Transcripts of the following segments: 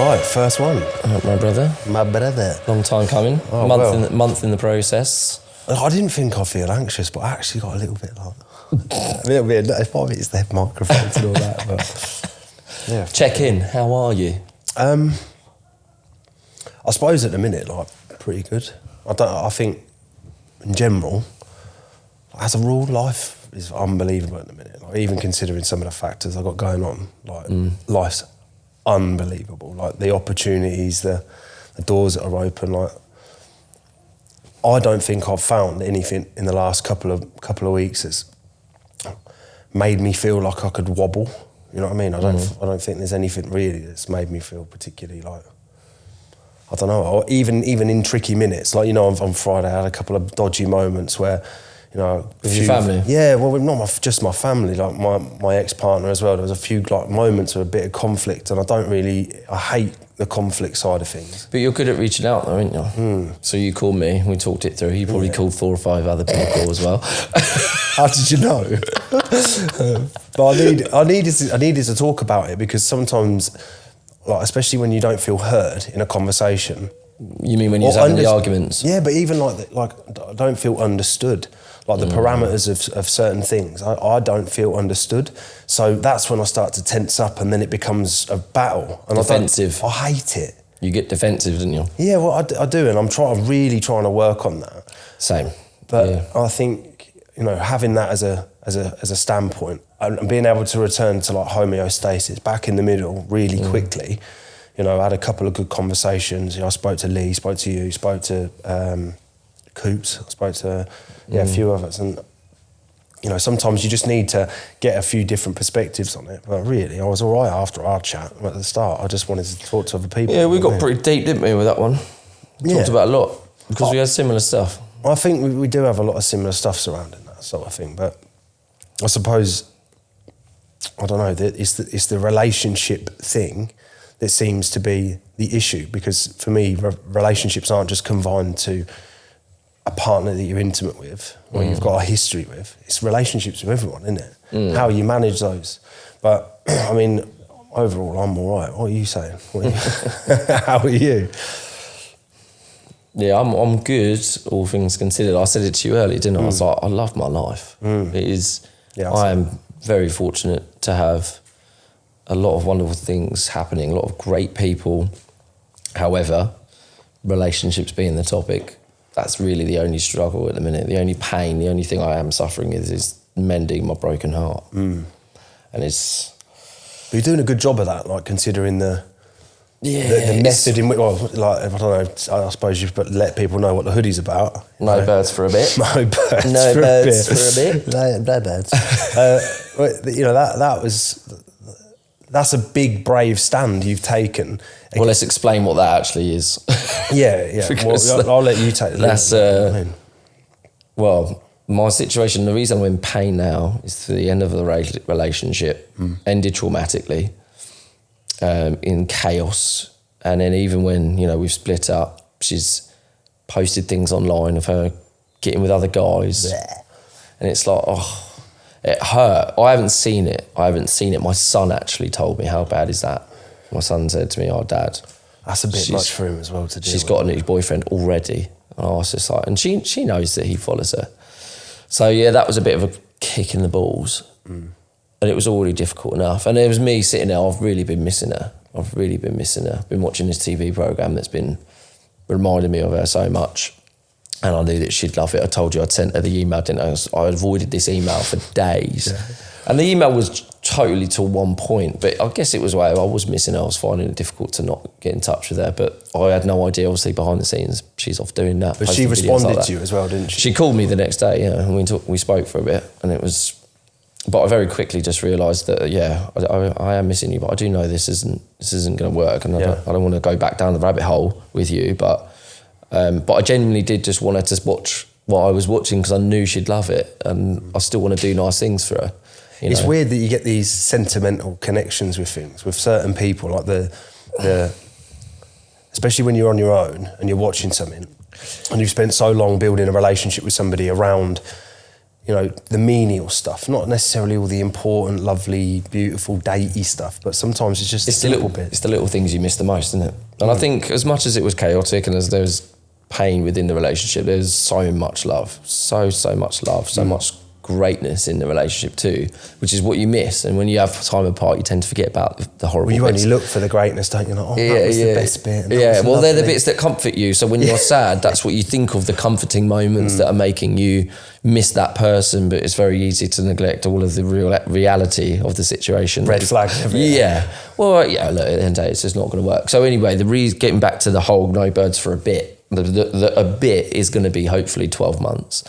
Right, first one. My brother. My brother. Long time coming. Oh, month in the process. I didn't think I'd feel anxious, but I actually got a little bit like... a little bit, part of it's the microphones and all that, but... Yeah. Check in. How are you? I suppose at the minute, like, pretty good. I think, in general, as a rule, life is unbelievable at the minute. Like, even considering some of the factors I've got going on, like, life's unbelievable. Like, the opportunities, the doors that are open, like... I don't think I've found anything in the last couple of weeks that's made me feel like I could wobble. You know what I mean? I don't think there's anything really that's made me feel particularly like, I don't know, or even in tricky minutes. Like, you know, on Friday I had a couple of dodgy moments where, you know... With your family? Yeah, well, not just my family, like my ex-partner as well. There was a few like moments of a bit of conflict, and I hate the conflict side of things. But you're good at reaching out though, aren't you? So you called me, we talked it through. You probably called 4 or 5 other people as well. How did you know? But I needed to talk about it, because sometimes, like, especially when you don't feel heard in a conversation. You mean when you're having the arguments? Yeah, but even like I don't feel understood. Like the parameters of certain things, I don't feel understood. So that's when I start to tense up, and then it becomes a battle. And defensive. I hate it. You get defensive, don't you? Yeah, well, I do, and I'm really trying to work on that. Same. But I think, you know, having that as a standpoint, and being able to return to like homeostasis, back in the middle really quickly. You know, I had a couple of good conversations. You know, I spoke to Lee, spoke to you, spoke to Coops, I spoke to a few of us, and you know, sometimes you just need to get a few different perspectives on it. But really, I was all right after our chat at the start. I just wanted to talk to other people. Yeah, we got pretty deep, didn't we, with that one? We talked about a lot, because we had similar stuff. I think we do have a lot of similar stuff surrounding that sort of thing, but I suppose, I don't know, it's the relationship thing that seems to be the issue, because for me, relationships aren't just confined to a partner that you're intimate with or you've got a history with. It's relationships with everyone, isn't it? How you manage those. But I mean, overall, I'm all right. What are you saying? How are you? Yeah, I'm good, all things considered. I said it to you earlier, didn't I? I was like, I love my life. It is. Yeah, I am very fortunate to have a lot of wonderful things happening, a lot of great people. However, relationships being the topic, that's really the only struggle at the minute. The only pain, the only thing I am suffering is mending my broken heart. And it's... But you're doing a good job of that, like, considering the method in which, well, like, I don't know, I suppose you've let people know what the hoodie's about. No birds for a bit. No birds for a bit. No birds. You know, that's a big, brave stand you've taken. Well, let's explain what that actually is. Yeah. Well, I'll let you take the lead. Well, my situation, the reason I'm in pain now is to the end of the relationship, ended traumatically, in chaos. And then even when, you know, we've split up, she's posted things online of her getting with other guys. Blech. And it's like, oh... It hurt. I haven't seen it. My son actually told me, how bad is that? My son said to me, oh, Dad. That's a bit much for him as well to do. She's got a new boyfriend already. And I was just like, and she knows that he follows her. So yeah, that was a bit of a kick in the balls. And it was already difficult enough. And it was me sitting there, I've really been missing her. Been watching this TV programme that's been reminding me of her so much. And I knew that she'd love it. I told you I'd sent her the email, didn't I? I avoided this email for days. Yeah. And the email was totally to one point, but I guess it was where I was missing her. I was finding it difficult to not get in touch with her, but I had no idea, obviously, behind the scenes, she's off doing that. But she responded to you as well, didn't she? She called me the next day, yeah, and we spoke for a bit, and it was... But I very quickly just realised that, yeah, I am missing you, but I do know this isn't going to work, and I don't want to go back down the rabbit hole with you, but I genuinely did just want her to watch what I was watching, because I knew she'd love it, and I still want to do nice things for her. It's weird that you get these sentimental connections with things, with certain people, like the especially when you're on your own and you're watching something, and you've spent so long building a relationship with somebody around, you know, the menial stuff, not necessarily all the important, lovely, beautiful, datey stuff, but sometimes it's just the simple bits. It's the little things you miss the most, isn't it? And I think as much as it was chaotic and as there was pain within the relationship, there's so much love, so much love, so much greatness in the relationship too, which is what you miss. And when you have time apart, you tend to forget about the horrible Well, you bits. only look for the greatness, don't you? Like, that was the best bit. Well, they're the bits that comfort you. So when you're sad, that's what you think of, the comforting moments that are making you miss that person. But it's very easy to neglect all of the reality of the situation. Red flags everywhere. Yeah. Well, yeah, look, at the end of the day, it's just not going to work. So anyway, getting back to the whole no birds for a bit, a bit is going to be hopefully 12 months.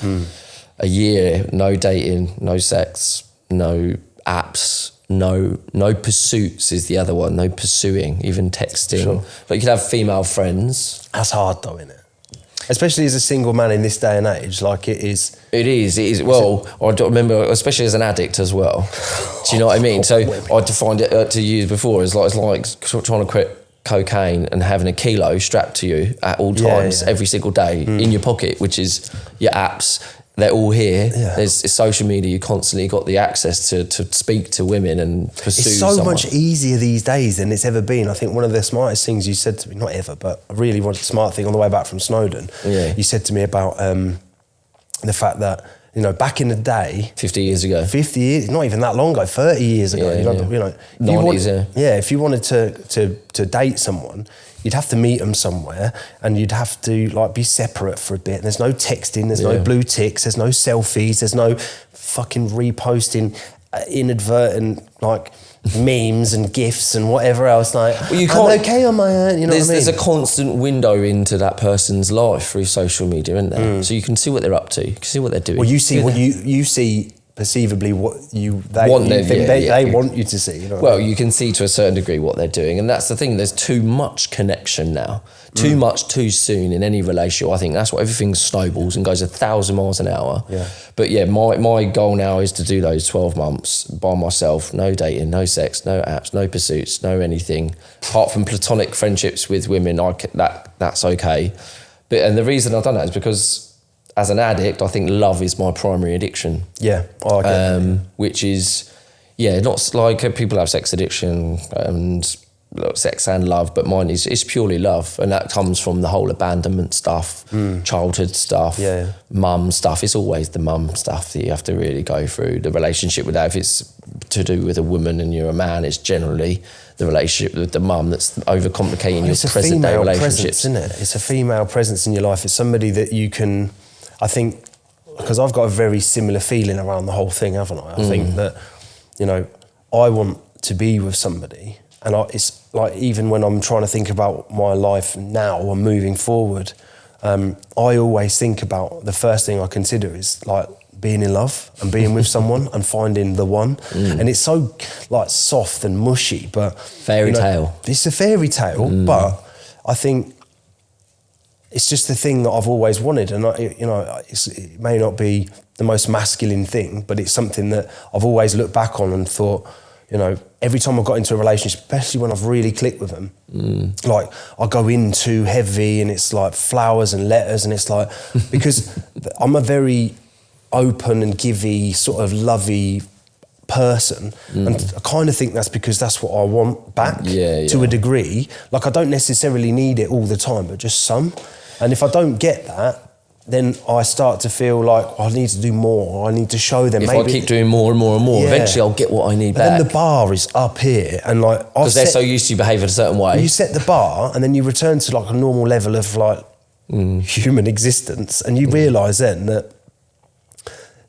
A year, no dating, no sex, no apps, no pursuits is the other one, no pursuing, even texting. Sure. But you can have female friends. That's hard though, isn't it? Especially as a single man in this day and age, like it is. It is. Well, I remember, especially as an addict as well. Do you know what I mean? So I defined it to you before as like trying to quit cocaine and having a kilo strapped to you at all times, every single day in your pocket, which is your apps. They're all here. Yeah. There's social media. You constantly got the access to speak to women and pursue someone. It's so much easier these days than it's ever been. I think one of the smartest things you said to me, not ever, but I really wanted a smart thing on the way back from Snowdon. Yeah. You said to me about the fact that, you know, back in the day... 50 years ago. 50 years, not even that long ago, 30 years ago. You know, 90s, if you wanted to date someone, you'd have to meet them somewhere and you'd have to like be separate for a bit. There's no texting, there's no blue ticks, there's no selfies, there's no fucking reposting inadvertent like memes and gifs and whatever else. Like, well, you can't, I'm okay on my own, you know what I mean? There's a constant window into that person's life through social media, isn't there? So you can see what they're up to, you can see what they're doing. Well, you see what you see perceivably what they want you to see. You know well, you can see to a certain degree what they're doing, and that's the thing. There's too much connection now, too much too soon in any relationship. I think that's what everything snowballs and goes 1,000 miles an hour. Yeah. But yeah, my goal now is to do those 12 months by myself. No dating, no sex, no apps, no pursuits, no anything apart from platonic friendships with women. That's okay. And the reason I've done that is because, as an addict, I think love is my primary addiction. Yeah, I get that. Which is, not like people have sex addiction and sex and love, but mine is purely love, and that comes from the whole abandonment stuff, childhood stuff, mum stuff. It's always the mum stuff that you have to really go through. The relationship with that, if it's to do with a woman and you're a man, it's generally the relationship with the mum that's overcomplicating your present day relationships. Isn't it? It's a female presence in your life. It's somebody that you can. I think, because I've got a very similar feeling around the whole thing, haven't I? I think that, you know, I want to be with somebody, and it's like, even when I'm trying to think about my life now and moving forward, I always think about, the first thing I consider is like being in love and being with someone and finding the one. And it's so like soft and mushy, but fairy tale. It's a fairy tale, but I think it's just the thing that I've always wanted, and it may not be the most masculine thing, but it's something that I've always looked back on and thought, you know, every time I got into a relationship, especially when I've really clicked with them, like I go in too heavy and it's like flowers and letters, and it's like, because I'm a very open and givey, sort of lovey person, and I kind of think that's because that's what I want back to a degree. Like, I don't necessarily need it all the time, but just some. And if I don't get that, then I start to feel like, I need to do more. I need to show them. If I keep doing more and more and more, eventually I'll get what I need back. Then the bar is up here, and like, because they're so used to behaving a certain way. You set the bar, and then you return to like a normal level of like human existence, and you realise then that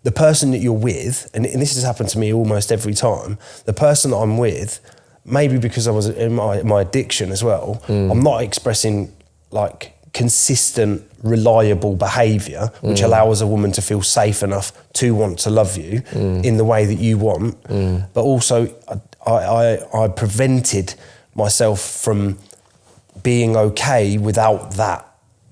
the person that you're with, and this has happened to me almost every time, the person that I'm with, maybe because I was in my addiction as well, I'm not expressing like consistent, reliable behaviour, which allows a woman to feel safe enough to want to love you in the way that you want. But also, I prevented myself from being okay without that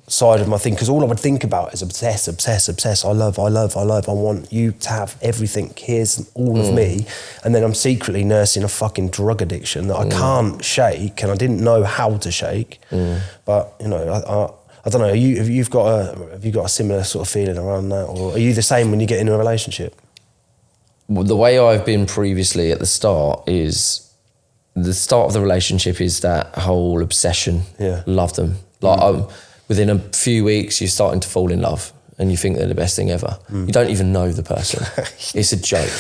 side of my thing, because all I would think about is obsess. I love. I want you to have everything. Here's all of me, and then I'm secretly nursing a fucking drug addiction that I can't shake, and I didn't know how to shake. But you know, I don't know. Have you got a similar sort of feeling around that, or are you the same when you get into a relationship? Well, the way I've been previously at the start is the start of the relationship is that whole obsession. Yeah. Love them. Like within a few weeks, you're starting to fall in love and you think they're the best thing ever. You don't even know the person. It's a joke.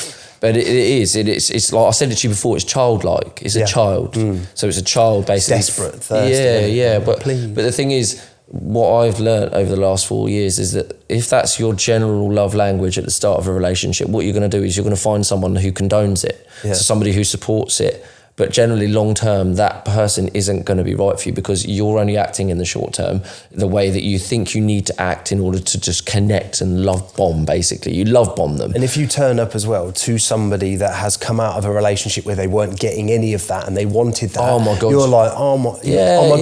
But it is. It's like I said it to you before. It's childlike. It's a child. So it's a child basically. Desperate, thirsty. Yeah. But Please. the thing is, what I've learned over the last 4 years is that if that's your general love language at the start of a relationship, what you're going to do is you're going to find someone who condones it. Yeah. So somebody who supports it. But generally, long term, that person isn't going to be right for you because you're only acting in the short term the way that you think you need to act in order to just connect and love bomb, basically. You love bomb them. And if you turn up as well to somebody that has come out of a relationship where they weren't getting any of that and they wanted that, oh my God, you're like, oh my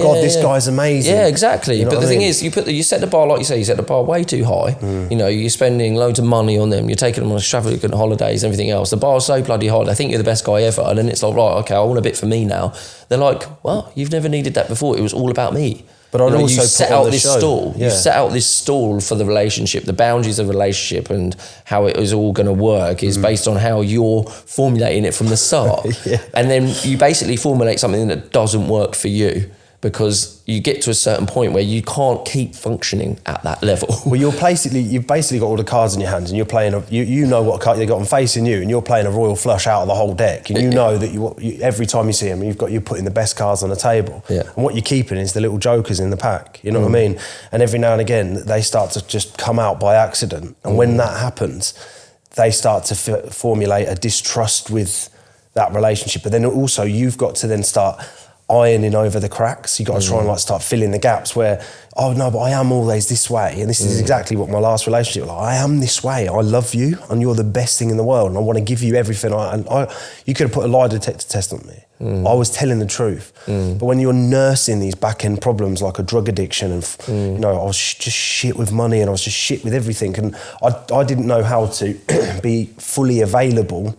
God, this guy's amazing. Yeah, exactly. You know but the I thing mean? is, you set the bar, like you say, you set the bar way too high. You know, you're spending loads of money on them. You're taking them on extravagant holidays and everything else. The bar's so bloody high. They think you're the best guy ever. And then it's like, right, okay, I want a bit for me now. They're like, well, you've never needed that before. It was all about me. But I'd also you set put on out the this show. stall. Yeah. You set out this stall for the relationship. The boundaries of the relationship and how it is all going to work is based on how you're formulating it from the start. Yeah. And then you basically formulate something that doesn't work for you because you get to a certain point where you can't keep functioning at that level. Well, you've basically got all the cards in your hands, and you're playing. You know what card they got them facing you, and you're playing a royal flush out of the whole deck. And you know that you every time you see them, you're putting the best cards on the table. Yeah. And what you're keeping is the little jokers in the pack. You know what I mean? And every now and again, they start to just come out by accident. And when that happens, they start to formulate a distrust with that relationship. But then also, you've got to then start ironing over the cracks. You got to try and like start filling the gaps where, oh no, but I am always this way. And this is exactly what my last relationship was like. I am this way. I love you and you're the best thing in the world. And I want to give you everything. You could have put a lie detector test on me. I was telling the truth. But when you're nursing these back end problems like a drug addiction and, you know, I was just shit with money and I was just shit with everything. And I didn't know how to be fully available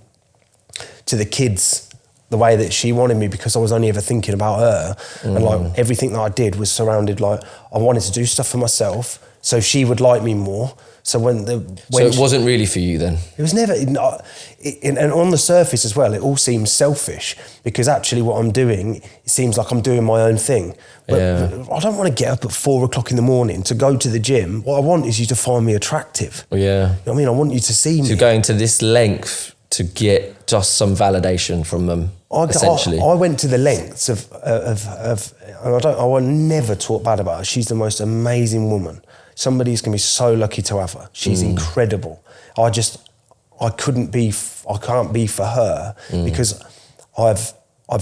to the kids the way that she wanted me because I was only ever thinking about her. And like everything that I did was surrounded like, I wanted to do stuff for myself so she would like me more. So it wasn't really for you then? It was never, and on the surface as well, it all seems selfish because actually what I'm doing, it seems like I'm doing my own thing. But I don't want to get up at 4 o'clock in the morning to go to the gym. What I want is you to find me attractive. Yeah. You know what I mean? I want you to see me. So going to this length to get just some validation from them, essentially. I went to the lengths of and I will never talk bad about her. She's the most amazing woman. Somebody's going to be so lucky to have her. She's incredible. I can't be for her because I've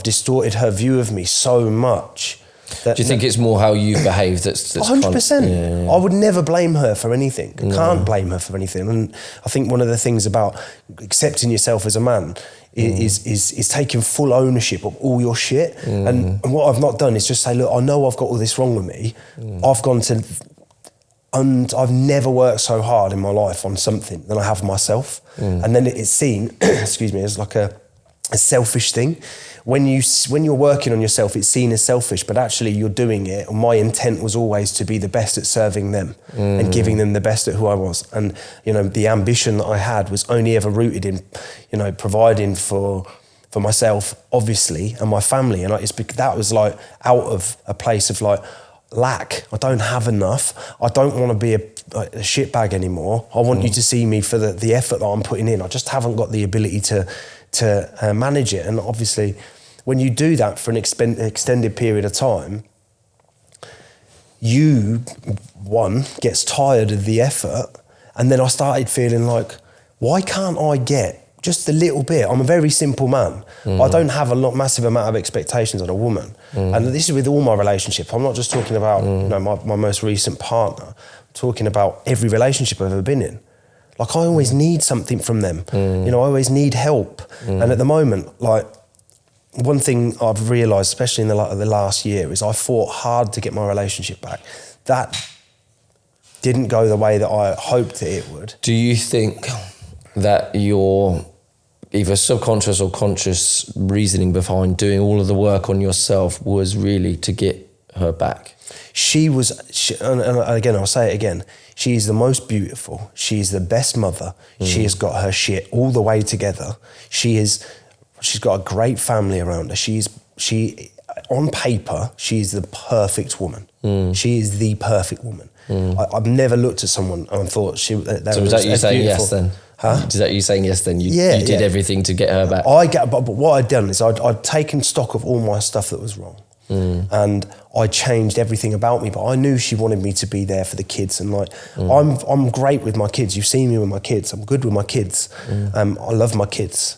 distorted her view of me so much. Do you think it's more how you've behaved that's 100%. Yeah. I would never blame her for anything. I can't blame her for anything. And I think one of the things about accepting yourself as a man is taking full ownership of all your shit. And what I've not done is just say, look, I know I've got all this wrong with me. I've never worked so hard in my life on something than I have myself. And then it's seen, excuse me, as like a selfish thing. When you're working on yourself, it's seen as selfish, but actually you're doing it. My intent was always to be the best at serving them and giving them the best at who I was. And, you know, the ambition that I had was only ever rooted in, you know, providing for myself, obviously, and my family. And that was like out of a place of like lack. I don't have enough. I don't want to be a shitbag anymore. I want you to see me for the effort that I'm putting in. I just haven't got the ability to manage it. And obviously, when you do that for an extended period of time, gets tired of the effort. And then I started feeling like, why can't I get just a little bit? I'm a very simple man. I don't have massive amount of expectations on a woman. And this is with all my relationships. I'm not just talking about you know, my most recent partner. I'm talking about every relationship I've ever been in. Like I always need something from them. You know, I always need help. And at the moment, like one thing I've realised, especially in the last year, is I fought hard to get my relationship back. That didn't go the way that I hoped that it would. Do you think that your either subconscious or conscious reasoning behind doing all of the work on yourself was really to get her back? and again, I'll say it again, she is the most beautiful. She is the best mother. She has got her shit all the way together. She's got a great family around her. On paper, she's the perfect woman. She is the perfect woman. I've never looked at someone and thought so was that you saying yes then? Huh? Is that you saying yes then? You did everything to get her back? But what I'd done is I'd taken stock of all my stuff that was wrong. And I changed everything about me, but I knew she wanted me to be there for the kids, and I'm great with my kids. You've seen me with my kids. I'm good with my kids. I love my kids,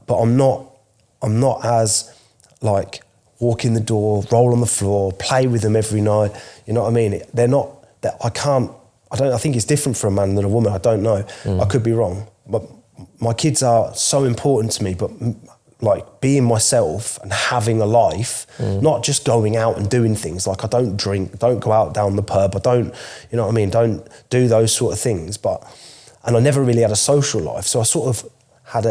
but I'm not as like walk in the door, roll on the floor, play with them every night. You know what I mean? They're not that I think it's different for a man than a woman. I don't know. I could be wrong, but my kids are so important to me. But like being myself and having a life, not just going out and doing things. Like I don't drink, don't go out down the pub. I don't, you know what I mean? Don't do those sort of things. And I never really had a social life. So I sort of had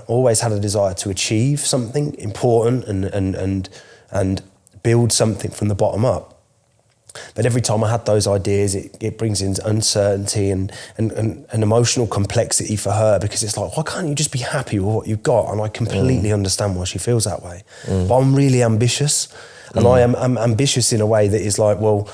always had a desire to achieve something important and build something from the bottom up. But every time I had those ideas, it brings in uncertainty and emotional complexity for her, because it's like, why can't you just be happy with what you've got? And I completely understand why she feels that way. But I'm really ambitious, and I'm ambitious in a way that is like, well,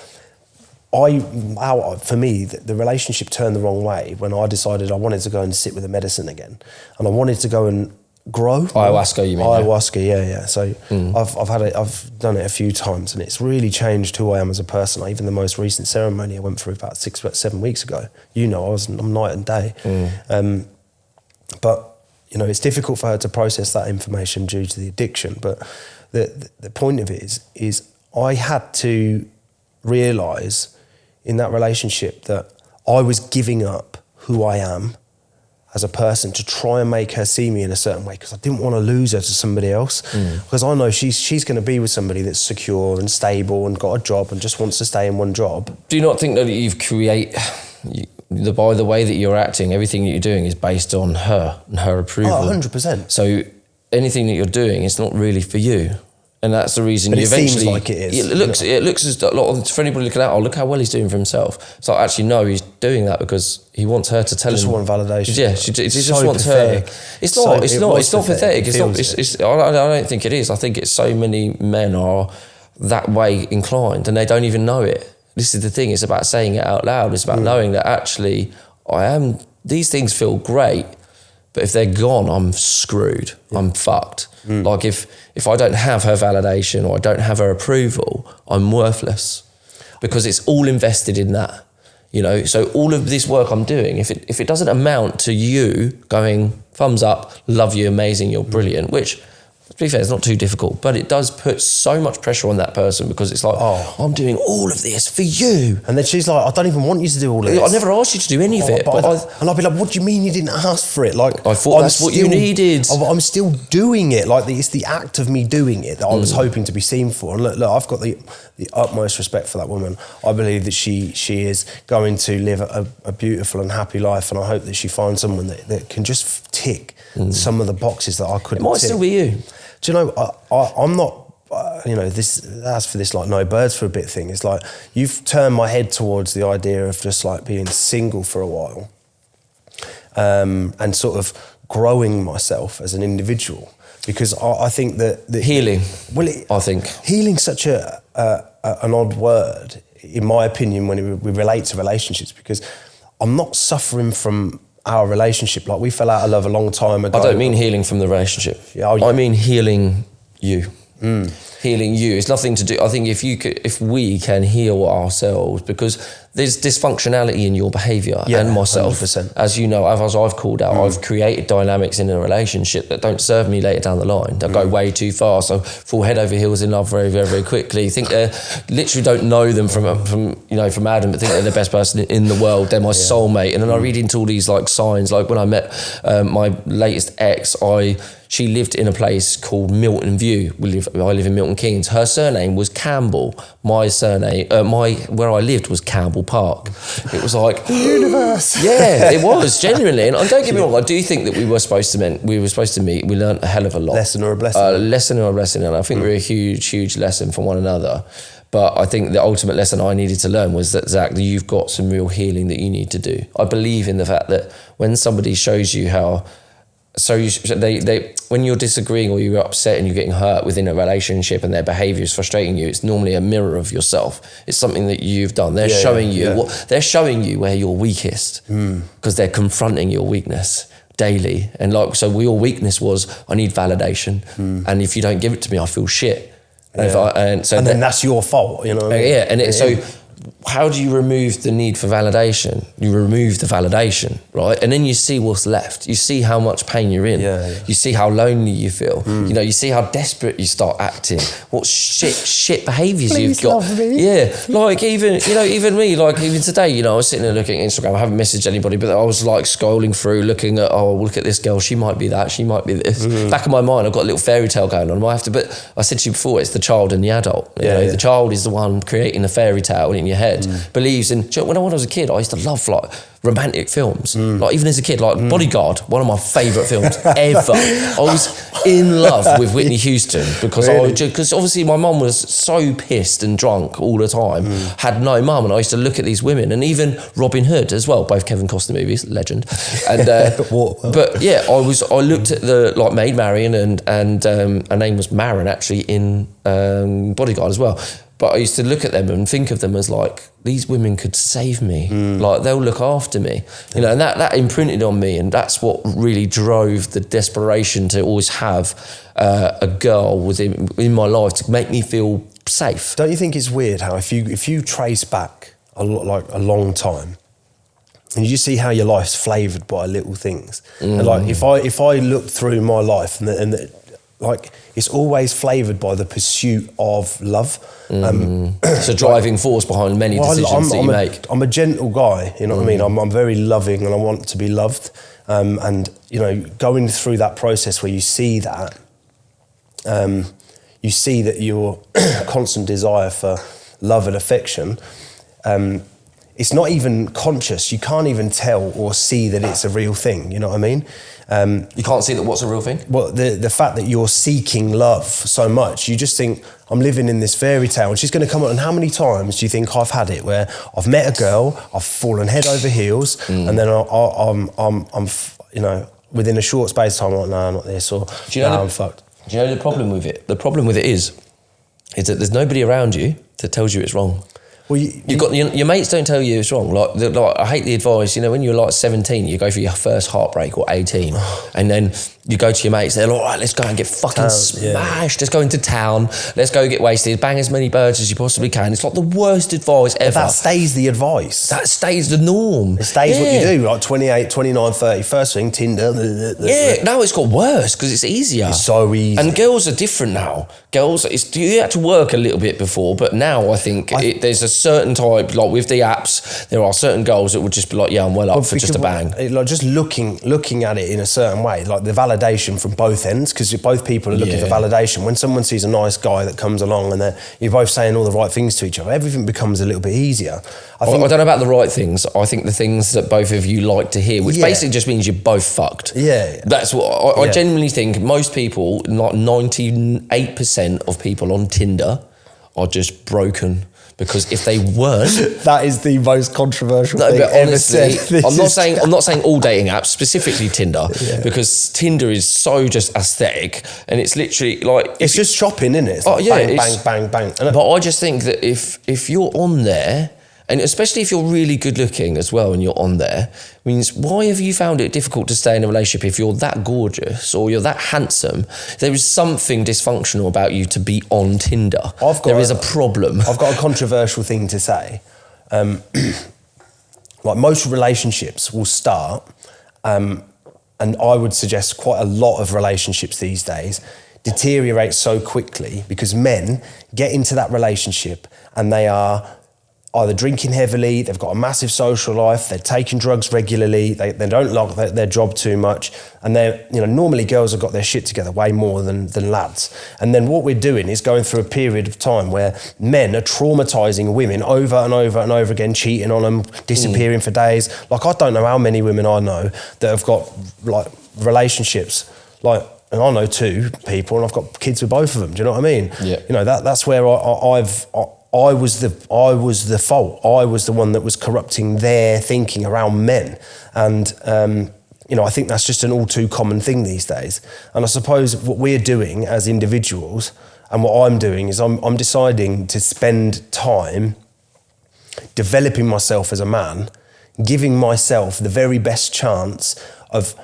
for me, the relationship turned the wrong way when I decided I wanted to go and sit with the medicine again, and I wanted to go and grow. Ayahuasca, you mean? Ayahuasca, yeah. So I've done it a few times, and it's really changed who I am as a person. Even the most recent ceremony I went through about 7 weeks ago. I'm night and day. But it's difficult for her to process that information due to the addiction. But the point of it is I had to realise in that relationship that I was giving up who I am as a person to try and make her see me in a certain way, because I didn't want to lose her to somebody else. Because I know she's going to be with somebody that's secure and stable and got a job and just wants to stay in one job. Do you not think that by the way that you're acting, everything that you're doing is based on her and her approval? 100%. So anything that you're doing is not really for you. And that's the reason but you eventually... seems like it is. It looks as a lot for anybody looking at, look how well he's doing for himself. It's like, actually, no, he's doing that because he wants her to tell him. Just want validation. Yeah, he just wants pathetic. Her. It's not pathetic. I don't think it is. I think it's so many men are that way inclined and they don't even know it. This is the thing. It's about saying it out loud. It's about knowing that actually these things feel great, but if they're gone, I'm screwed. I'm fucked. Like if I don't have her validation or I don't have her approval, I'm worthless, because it's all invested in that, So all of this work I'm doing, if it doesn't amount to you going thumbs up, love you, amazing, you're brilliant, which, to be fair, it's not too difficult, but it does put so much pressure on that person, because it's like, I'm doing all of this for you. And then she's like, I don't even want you to do all of this. I never asked you to do any of it. And I'd be like, what do you mean you didn't ask for it? Like, I thought that's what you needed. I'm still doing it. Like, it's the act of me doing it that I was hoping to be seen for. And look, I've got the utmost respect for that woman. I believe that she is going to live a beautiful and happy life, and I hope that she finds someone that can just tick some of the boxes that I couldn't tick. It might still be you. Do you know, I'm not, as for this like no birds for a bit thing, it's like you've turned my head towards the idea of just like being single for a while, and sort of growing myself as an individual, because I think that healing. Well, I think healing's such an odd word, in my opinion, when we relate to relationships, because I'm not suffering from our relationship. Like, we fell out of love a long time ago. I don't mean healing from the relationship. I mean healing you. Healing you. It's nothing to do. I think if we can heal ourselves, because there's dysfunctionality in your behaviour and myself. 100%. As you know, as I've called out, I've created dynamics in a relationship that don't serve me later down the line. That go way too far. So fall head over heels in love very, very, very quickly. Think they literally don't know them from Adam, but think they're the best person in the world. They're my soulmate. And then I read into all these like signs. Like when I met my latest ex, she lived in a place called Milton View. I live in Milton Keynes. Her surname was Campbell. My surname, where I lived was Campbell Park. It was like the universe. Yeah, it was genuinely. And don't get me wrong, I do think that we were supposed to meet. We learned a hell of a lot. Lesson or a blessing. Lesson or a blessing, and I think we're a huge lesson from one another. But I think the ultimate lesson I needed to learn was that, Zach, you've got some real healing that you need to do. I believe in the fact that when somebody shows you how, when you're disagreeing or you're upset and you're getting hurt within a relationship and their behaviour is frustrating you, it's normally a mirror of yourself. It's something that you've done. They're showing you where you're weakest because they're confronting your weakness daily. And so your weakness was, I need validation, and if you don't give it to me, I feel shit. And then that's your fault, you know. So how do you remove the need for validation? You remove the validation, right? And then you see what's left. You see how much pain you're in. You see how lonely you feel. You know, you see how desperate you start acting. What shit behaviours you've got. Love me. Yeah, like even me, like even today, you know, I was sitting there looking at Instagram. I haven't messaged anybody, but I was like scrolling through, looking at, look at this girl. She might be that. She might be this. Back in my mind, I've got a little fairy tale going on. But I said to you before, it's the child and the adult. You know, the child is the one creating the fairy tale in your head. Believes in. When I was a kid, I used to love like romantic films. Like even as a kid, like Bodyguard, one of my favourite films ever. I was in love with Whitney Houston because obviously my mum was so pissed and drunk all the time, had no mum, and I used to look at these women, and even Robin Hood as well, both Kevin Costner movies, legend. And but yeah, I looked at the like Maid Marian and her name was Marin actually in Bodyguard as well. But I used to look at them and think of them as like, these women could save me. Like they'll look after me. You know, and that imprinted on me, and that's what really drove the desperation to always have a girl in my life to make me feel safe. Don't you think it's weird how if you trace back a long time, and you see how your life's flavoured by little things, and like if I look through my life and like it's always flavoured by the pursuit of love. It's a driving force behind many decisions that you make. I'm a gentle guy, you know what I mean? I'm very loving and I want to be loved. And, you know, going through that process where you see that, you see that your constant desire for love and affection, it's not even conscious. You can't even tell or see that it's a real thing, you know what I mean? You can't see that what's a real thing? Well, the fact that you're seeking love so much, you just think, I'm living in this fairy tale, and she's going to come on. And how many times do you think I've had it where I've met a girl, I've fallen head over heels, and then I'm you know, within a short space of time, I'm like, no, not this, or I'm fucked. Do you know the problem with it? The problem with it is that there's nobody around you that tells you it's wrong. Well, your mates don't tell you it's wrong. Like I hate the advice. You know, when you're like 17, you go for your first heartbreak, or 18, and then you go to your mates. They're like, all right, let's go and get fucking smashed. Let's go into town. Let's go get wasted. Bang as many birds as you possibly can. It's like the worst advice ever. But that stays the advice. That stays the norm. It stays what you do. Like 28, 29, 30. First thing, Tinder. Now it's got worse because it's easier. It's so easy. And girls are different now. Girls, you had to work a little bit before, but now I think there's a certain type, like with the apps, there are certain girls that would just be like, yeah, I'm well up for just a bang. Like just looking at it in a certain way, like the validation from both ends, because both people are looking for validation. When someone sees a nice guy that comes along and you're both saying all the right things to each other, everything becomes a little bit easier. I don't know about the right things. I think the things that both of you like to hear, which basically just means you're both fucked. Yeah. That's what I genuinely think. Most people, like 98% of people on Tinder are just broken. Because if they weren't, that is the most controversial thing ever said. I'm not saying all dating apps, specifically Tinder, because Tinder is so just aesthetic, and it's literally like it's just shopping, isn't it? It's like bang, bang, bang. But I just think that if you're on there, and especially if you're really good looking as well and you're on there, means why have you found it difficult to stay in a relationship if you're that gorgeous or you're that handsome? There is something dysfunctional about you to be on Tinder. There is a problem. I've got a controversial thing to say. Like most relationships will start, and I would suggest quite a lot of relationships these days deteriorate so quickly because men get into that relationship and they are either drinking heavily, they've got a massive social life, they're taking drugs regularly, they don't like their job too much, and they're, you know, normally girls have got their shit together way more than lads. And then what we're doing is going through a period of time where men are traumatising women over and over and over again, cheating on them, disappearing for days. Like, I don't know how many women I know that have got like relationships, like, and I know 2 people, and I've got kids with both of them. Do you know what I mean? Yeah. You know, that's where I was the fault. I was the one that was corrupting their thinking around men. And, you know, I think that's just an all too common thing these days. And I suppose what we're doing as individuals, and what I'm doing, is I'm deciding to spend time developing myself as a man, giving myself the very best chance of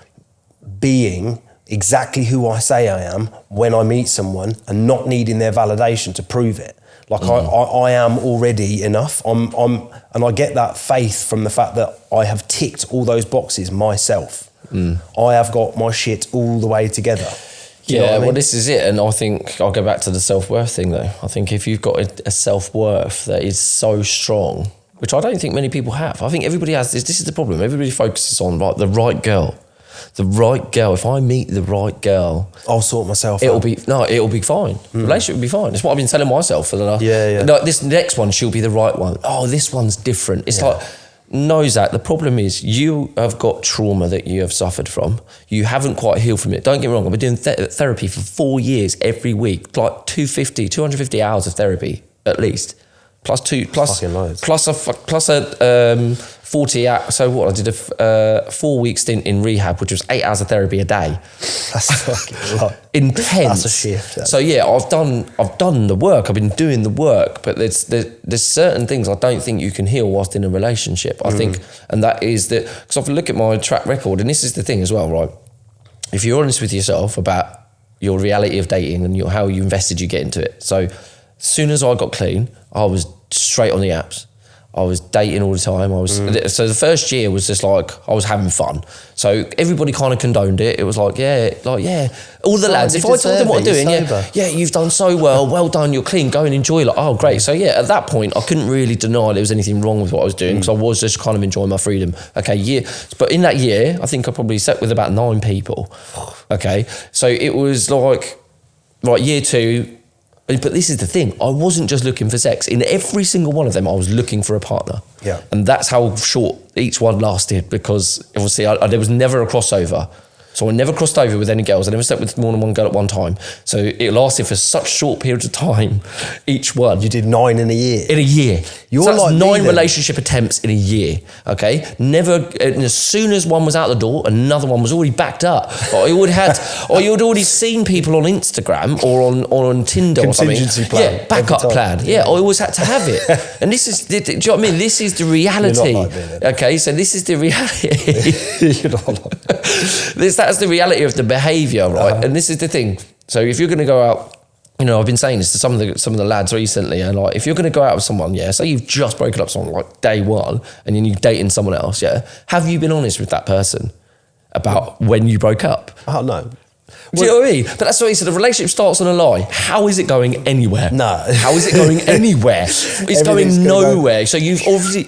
being exactly who I say I am when I meet someone, and not needing their validation to prove it. Like, I am already enough. And I get that faith from the fact that I have ticked all those boxes myself. I have got my shit all the way together. You know what I mean? Well, this is it. And I think I'll go back to the self-worth thing, though. I think if you've got a self-worth that is so strong, which I don't think many people have. I think everybody has this. This is the problem. Everybody focuses on, like, the right girl. The right girl. If I meet the right girl, I'll sort myself out. It'll be fine. The relationship will be fine. It's what I've been telling myself for the last. Yeah. No, this next one, she'll be the right one. Oh, this one's different. It's like, no, Zach, the problem is you have got trauma that you have suffered from. You haven't quite healed from it. Don't get me wrong. I've been doing therapy for 4 years every week, like 250 hours of therapy at least. Plus a 40 hours. So what? I did a 4 week stint in rehab, which was 8 hours of therapy a day. That's fucking a lot. Intense. That's a shift. So yeah, I've done the work. I've been doing the work, but there's certain things I don't think you can heal whilst in a relationship. I think, and that is that, because I've looked at my track record, and this is the thing as well, right? If you're honest with yourself about your reality of dating and how you invested you get into it. So as soon as I got clean, I was straight on the apps. I was dating all the time. So the first year was just like, I was having fun. So everybody kind of condoned it. It was like, all the lads, if I told them what I'm doing, you've done so well done, you're clean, go and enjoy. Like, oh, great. So yeah, at that point, I couldn't really deny there was anything wrong with what I was doing, because I was just kind of enjoying my freedom. Okay, but in that year, I think I probably slept with about 9 people. Okay, so it was like, right, year 2, but this is the thing, I wasn't just looking for sex. In every single one of them, I was looking for a partner. Yeah. And that's how short each one lasted, because obviously there was never a crossover. So I never crossed over with any girls. I never slept with more than one girl at one time. So it lasted for such short periods of time, each one. You did 9 in a year? In a year. You're so that's like 9 relationship attempts in a year, okay? Never, and as soon as one was out the door, another one was already backed up. Or you'd already seen people on Instagram or on Tinder or something. Contingency plan. Yeah, backup plan. Yeah, I always had to have it. And this is, do you know what I mean? This is the reality. You're not like me, then. Okay, so this is the reality. You're not like me. That's the reality of the behaviour, right? And this is the thing. So if you're going to go out, you know, I've been saying this to some of the lads recently, and like, if you're going to go out with someone, say you've just broken up with someone like day one, and then you're dating someone else, have you been honest with that person about when you broke up? Oh, no. Do you know what I mean? But that's what he said. The relationship starts on a lie. How is it going anywhere? No. How is it going anywhere? It's going nowhere. So you've obviously,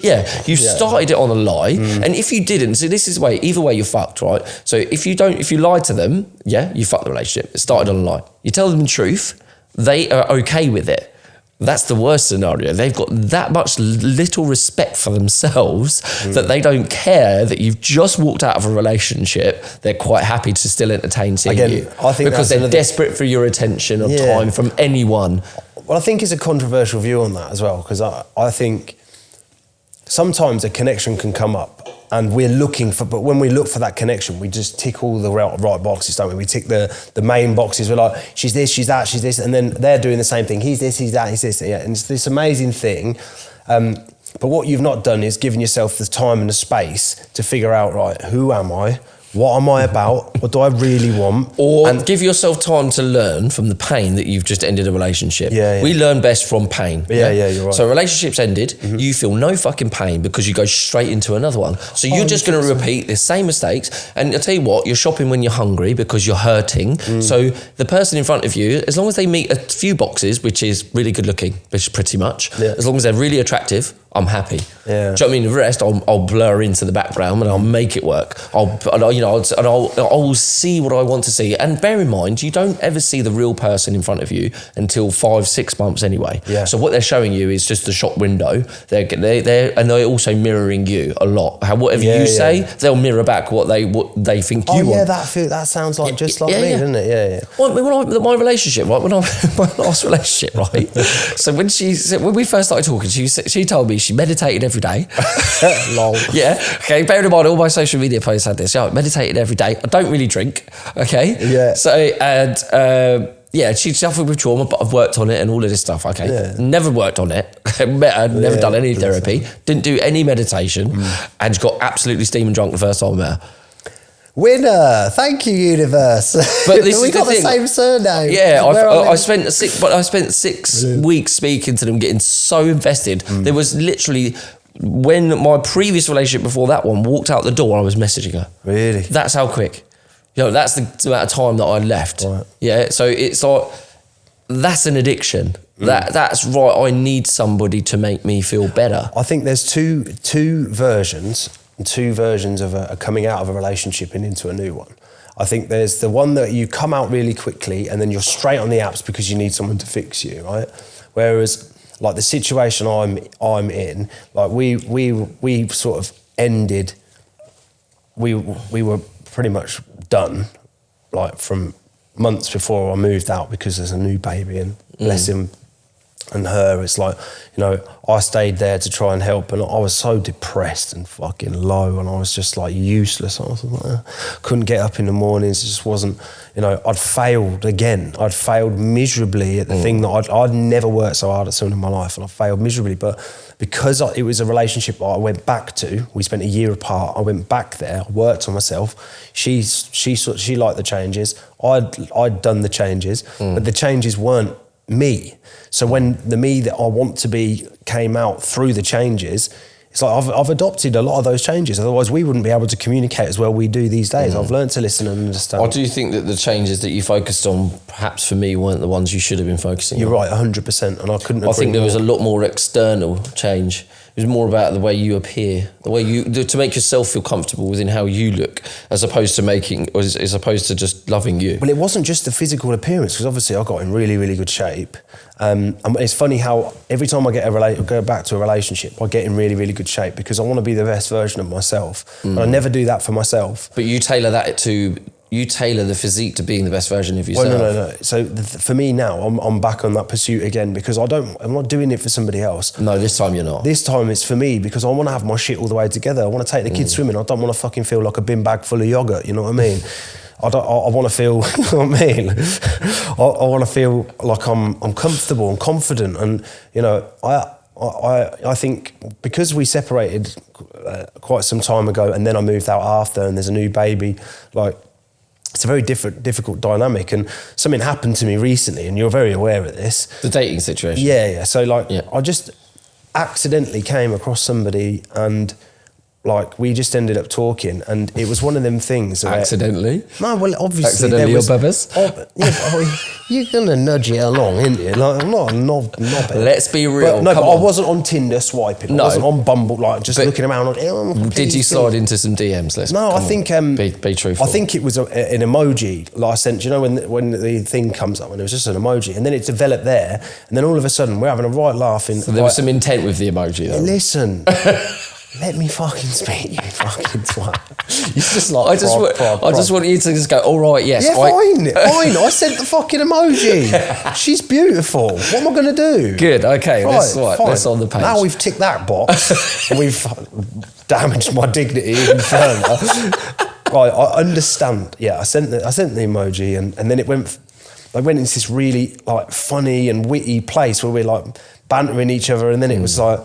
started it on a lie. And if you didn't, so this is the way, either way you're fucked, right? So if you lied to them, you fucked the relationship. It started on a lie. You tell them the truth, they are okay with it. That's the worst scenario. They've got that much little respect for themselves that they don't care that you've just walked out of a relationship. They're quite happy to still entertain seeing you. I think because they're desperate for your attention or time from anyone. Well, I think it's a controversial view on that as well, because I think sometimes a connection can come up and but when we look for that connection, we just tick all the right boxes, don't we? We tick the main boxes. We're like, she's this, she's that, she's this, and then they're doing the same thing. He's this, he's that, he's this. Yeah, and it's this amazing thing. But what you've not done is given yourself the time and the space to figure out, right, who am I? What am I about? What do I really want? Or give yourself time to learn from the pain that you've just ended a relationship. Yeah. We learn best from pain. Yeah, you're right. So relationships ended, you feel no fucking pain because you go straight into another one. So you're just going to repeat the same mistakes. And I'll tell you what, you're shopping when you're hungry because you're hurting. So the person in front of you, as long as they meet a few boxes, which is really good looking, which is pretty much, as long as they're really attractive, I'm happy. Yeah. Do you know what I mean? The rest, I'll blur into the background and I'll make it work. I'll see what I want to see. And bear in mind, you don't ever see the real person in front of you until 5-6 months anyway. Yeah. So what they're showing you is just the shop window. They're also mirroring you a lot. Whatever you say, they'll mirror back what they think you want. That sounds like just like me, doesn't it? Yeah. Well, my relationship, right? My last relationship, right? So when we first started talking, she told me she meditated every day. Lol. Yeah. Okay. Bearing in mind, all my social media posts had this. Yeah, I meditated every day. I don't really drink. Okay. Yeah. So she suffered with trauma, but I've worked on it and all of this stuff. Okay. Yeah. Never worked on it. Never done any therapy. Didn't do any meditation, and just got absolutely steaming drunk the first time I met her. Winner, thank you, universe. But this we is got the thing. same surname. Yeah, I spent 6 weeks speaking to them, getting so invested. There was literally, when my previous relationship before that one walked out the door, I was messaging her. Really? That's how quick. That's the amount of time that I left. Right. Yeah, so it's like, that's an addiction. That's right. I need somebody to make me feel better. I think there's two versions of a coming out of a relationship and into a new one. I think there's the one that you come out really quickly and then you're straight on the apps because you need someone to fix you, right? Whereas like the situation I'm in, like we sort of ended, we were pretty much done, like from months before I moved out because there's a new baby and bless him and her, it's like, I stayed there to try and help, and I was so depressed and fucking low, and I was just like useless. I was like, couldn't get up in the mornings. It just wasn't, I'd failed again. I'd failed miserably at the thing that I'd never worked so hard at something in my life, and I failed miserably. But because it was a relationship that I went back to, we spent a year apart. I went back there, I worked on myself. She liked the changes. I'd done the changes, but the changes weren't me. So when the me that I want to be came out through the changes, it's like I've adopted a lot of those changes. Otherwise, we wouldn't be able to communicate as well we do these days. I've learned to listen and understand. I do think that the changes that you focused on, perhaps for me, weren't the ones you should have been focusing on. You're right, 100%, and I couldn't agree I think there was more. a lot more external change. It was more about the way you appear, the way to make yourself feel comfortable within how you look, as opposed to just loving you. Well, it wasn't just the physical appearance, because obviously I got in really, really good shape. And it's funny how every time I go back to a relationship, I get in really, really good shape because I want to be the best version of myself. And I never do that for myself. But you tailor the physique to being the best version of yourself. Well, no. So for me now, I'm back on that pursuit again because I'm not doing it for somebody else. No, this time you're not. This time it's for me because I want to have my shit all the way together. I want to take the kids swimming. I don't want to fucking feel like a bin bag full of yogurt. You know what I mean? I want to feel. You know what I mean? I want to feel like I'm comfortable and confident, and I think because we separated quite some time ago, and then I moved out after, and there's a new baby, like. It's a very difficult dynamic, and something happened to me recently, and you're very aware of this. The dating situation. Yeah. So I just accidentally came across somebody, and like we just ended up talking, and it was one of them things. Accidentally? No, well, obviously accidentally there was. Your bubbers? You're gonna nudge it along, ain't you? Like, I'm not a knob. Let's be real. But I wasn't on Tinder swiping. I wasn't on Bumble, like just looking around. Like, did you slide into some DMs? I think be truthful. I think it was an emoji. Like I sent, when the thing comes up, and it was just an emoji, and then it developed there, and then all of a sudden we're having a right laugh. So there was some intent with the emoji, though. Listen. Let me fucking speak, you fucking twat. It's just like, I just want you to just go, all right, yes. Yeah, fine. I sent the fucking emoji. She's beautiful. What am I going to do? Good, okay. Fine. Let's on the page. Now we've ticked that box and we've damaged my dignity even further. Right, I understand. Yeah, I sent the emoji and then it went into this really like funny and witty place where we're like bantering each other, and then it was like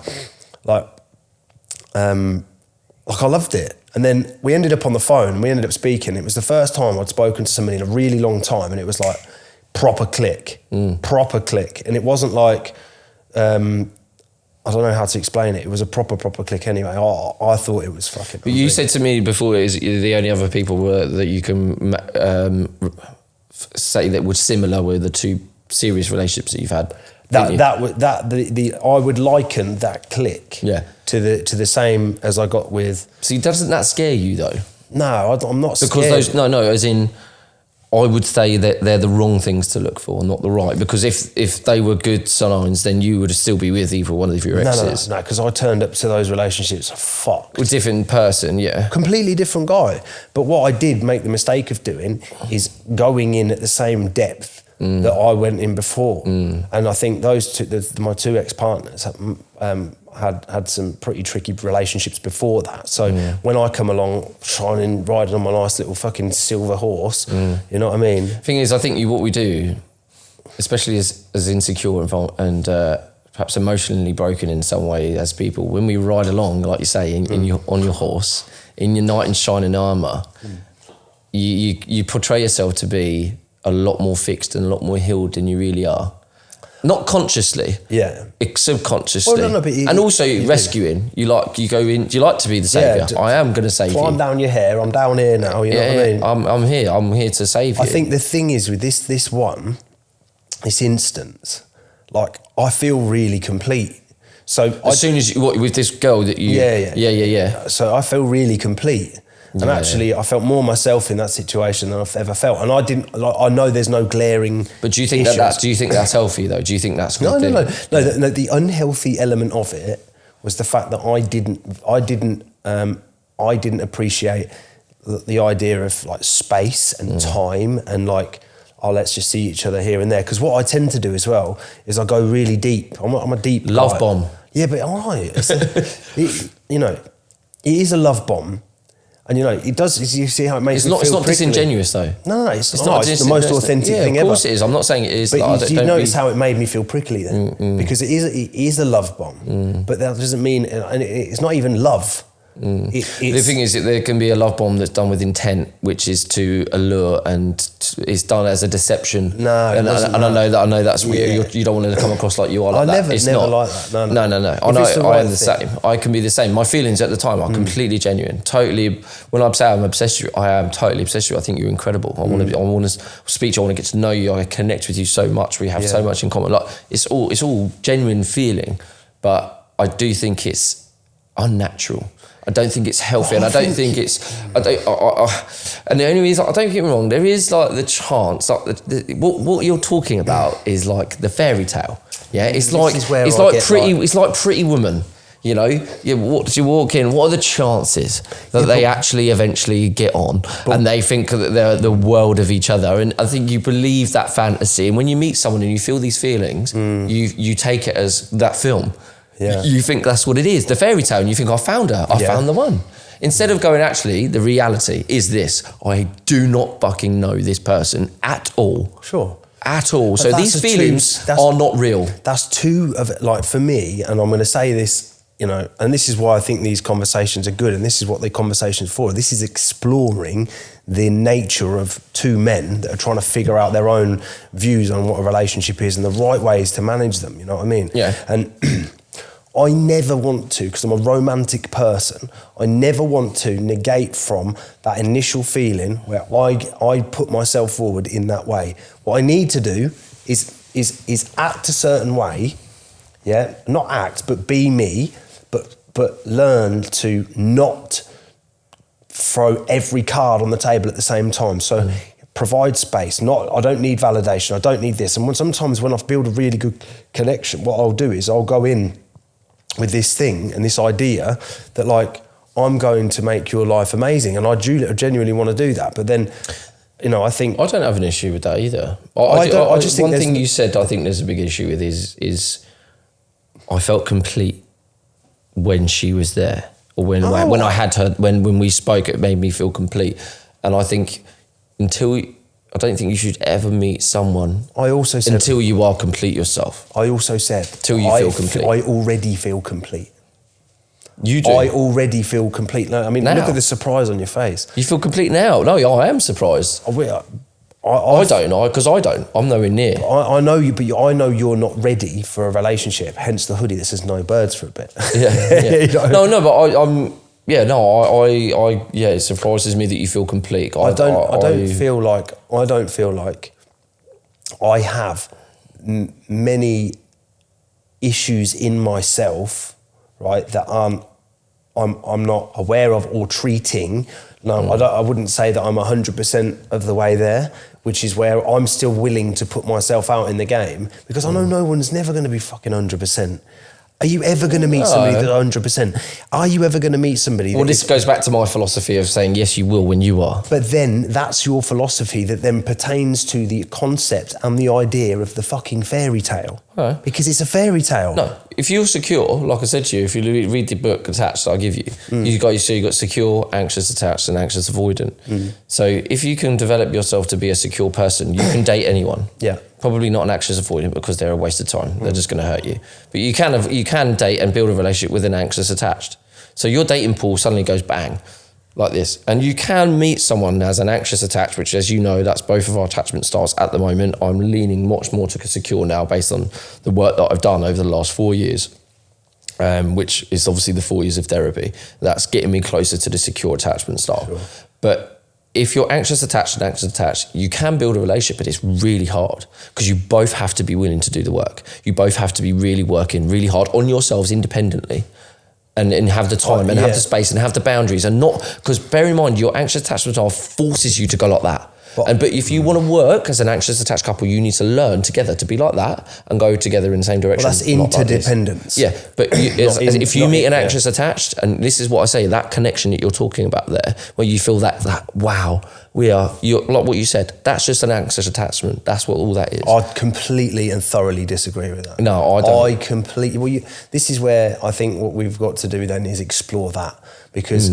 I loved it. And then we ended up on the phone, we ended up speaking. It was the first time I'd spoken to somebody in a really long time, and it was like proper click. And it wasn't like, I don't know how to explain it. It was a proper click anyway. I thought it was fucking... But you said to me before, is the only other people that you can say that were similar were the two serious relationships that you've had. I would liken that click to the same as I got with... See, doesn't that scare you though? No, I'm not scared. Because as in, I would say that they're the wrong things to look for, not the right. Because if they were good signs, then you would still be with either one of your exes. No, because I turned up to those relationships fucked. A different person, yeah. Completely different guy. But what I did make the mistake of doing is going in at the same depth that I went in before. And I think those two, my two ex-partners had some pretty tricky relationships before that. So when I come along riding on my nice little fucking silver horse, you know what I mean? The thing is, I think what we do, especially as insecure and perhaps emotionally broken in some way as people, when we ride along, like you say, on your horse, in your knight in shining armour, you portray yourself to be a lot more fixed and a lot more healed than you really are. Not consciously, subconsciously, and also rescuing. You like to be the saviour. I am going to save you. I'm down your hair. I'm down here now. You know what I mean? I'm here. I'm here to save you. I think the thing is with this instance, like I feel really complete. So as soon as with this girl that you, yeah. So I feel really complete. And actually, I felt more myself in that situation than I've ever felt. And I know there's no glaring. But do you think do you think that's healthy though? Do you think that's No. The unhealthy element of it was the fact that I didn't appreciate the idea of like space and time and like, let's just see each other here and there. Because what I tend to do as well is I go really deep. I'm a deep love guy. bomb. Yeah, but all right. It is a love bomb. And it does. You see how it makes me feel. It's not disingenuous though. No, it's not. It's the most authentic thing ever. Of course it is. I'm not saying it is. But you notice how it made me feel prickly then, because it is a love bomb. But that doesn't mean, and it's not even love. The thing is that there can be a love bomb that's done with intent, which is to allure and is done as a deception. No, I know that's weird. You don't want to come across like you are like that. It's never like that. No. I am the same. I can be the same. My feelings at the time are completely genuine. Totally. When I say I'm obsessed with you, I am totally obsessed with you. I think you're incredible. I want to speak to you. I want to get to know you. I connect with you so much. We have so much in common. Like it's all genuine feeling, but I do think it's unnatural. I don't think it's healthy, and I don't think it's. And the only reason, I don't get me wrong, there is like the chance, like what you're talking about is like the fairy tale. Yeah, it's like Pretty Woman. You walk in. What are the chances that they actually eventually get on, and they think that they're the world of each other? And I think you believe that fantasy, and when you meet someone and you feel these feelings, you take it as that film. Yeah. You think that's what it is, the fairy tale, and you think, I found her, I found the one. Instead of going, actually, the reality is this: I do not fucking know this person at all. Sure. At all. So these feelings are not real. That's two of it, like for me, and I'm going to say this, and this is why I think these conversations are good, and this is what the conversation's for. This is exploring the nature of two men that are trying to figure out their own views on what a relationship is and the right ways to manage them, you know what I mean? Yeah. And I never want to, because I'm a romantic person, I never want to negate from that initial feeling where I put myself forward in that way. What I need to do is act a certain way, not act, but be me, but learn to not throw every card on the table at the same time. So provide space. I don't need validation. I don't need this. And sometimes when I build a really good connection, what I'll do is I'll go in with this thing and this idea that like, I'm going to make your life amazing. And I genuinely want to do that. But then, I think... I don't have an issue with that either. I just think one thing you said I think there's a big issue with is I felt complete when she was there. Or when I had her, when we spoke, it made me feel complete. And I think I don't think you should ever meet someone until you are complete yourself. I also said... Till you feel complete. I already feel complete. You do. I already feel complete. No, I mean, Now. look at the surprise on your face. You feel complete now? No, I am surprised. I don't, because I don't. I'm nowhere near. I know you, but I know you're not ready for a relationship. Hence the hoodie that says "no birds" for a bit. Yeah. You know? No, but I'm. Yeah, no, it surprises me that you feel complete. I don't feel like I have many issues in myself, right, that I'm not aware of or treating. No, I wouldn't say that I'm 100% of the way there, which is where I'm still willing to put myself out in the game, because I know no one's never going to be fucking 100%. Are you ever going to meet somebody that's 100%? Are you ever going to meet somebody? Well, this goes back to my philosophy of saying, yes, you will when you are. But then that's your philosophy that then pertains to the concept and the idea of the fucking fairy tale. Right. Because it's a fairy tale. No, if you're secure, like I said to you, if you read the book Attached that I give you, you got secure, anxious attached, and anxious avoidant. So if you can develop yourself to be a secure person, you can date anyone. Yeah. Probably not an anxious avoidant because they're a waste of time. They're just going to hurt you. But you can date and build a relationship with an anxious attached. So your dating pool suddenly goes bang, like this. And you can meet someone as an anxious attached, which, as you know, that's both of our attachment styles at the moment. I'm leaning much more to secure now based on the work that I've done over the last 4 years, which is obviously the 4 years of therapy. That's getting me closer to the secure attachment style. Sure. But if you're anxious attached and anxious attached, you can build a relationship, but it's really hard because you both have to be willing to do the work. You both have to be really working really hard on yourselves independently and have the time and have the space and have the boundaries, and not, because bear in mind, your anxious attachment style forces you to go like that. But if you want to work as an anxious attached couple, you need to learn together to be like that and go together in the same direction. Well, that's interdependence. Like but if you meet an anxious attached, and this is what I say, that connection that you're talking about there, where you feel that wow, you're like what you said, that's just an anxious attachment. That's what all that is. I completely and thoroughly disagree with that. No, I don't. This is where I think what we've got to do then is explore that. Because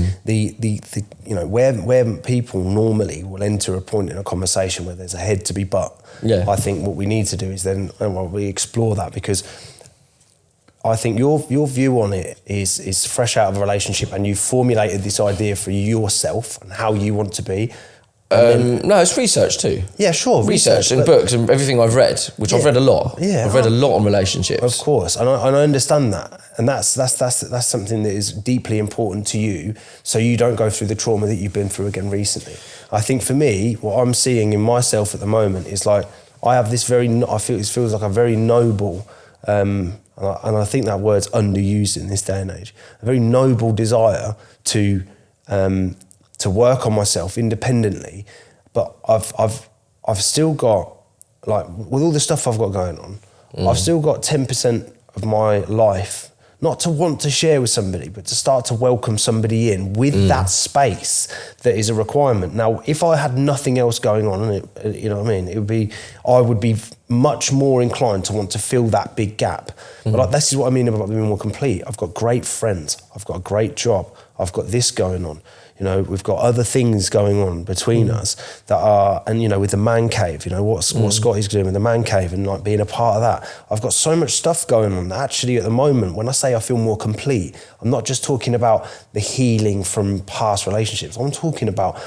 where people normally will enter a point in a conversation where there's a head to be butt, I think what we need to do is then we explore that, because I think your view on it is fresh out of a relationship, and you've formulated this idea for yourself and how you want to be. No, it's research too. Yeah, sure. Research and books and everything I've read, which I've read a lot. Yeah, I've read a lot on relationships. Of course, and I understand that, and that's something that is deeply important to you, so you don't go through the trauma that you've been through again recently. I think for me, what I'm seeing in myself at the moment is like I have this it feels like a very noble, and I think that word's underused in this day and age. A very noble desire to work on myself independently, but I've still got, like, with all the stuff I've got going on, I've still got 10% of my life not to want to share with somebody, but to start to welcome somebody in with that space that is a requirement. Now, if I had nothing else going on, and you know what I mean, I would be much more inclined to want to fill that big gap. But this is what I mean about being more complete. I've got great friends. I've got a great job. I've got this going on. You know, we've got other things going on between us that are, and, you know, with the man cave, you know, what Scotty's doing with the man cave and like being a part of that. I've got so much stuff going on that actually at the moment, when I say I feel more complete, I'm not just talking about the healing from past relationships. I'm talking about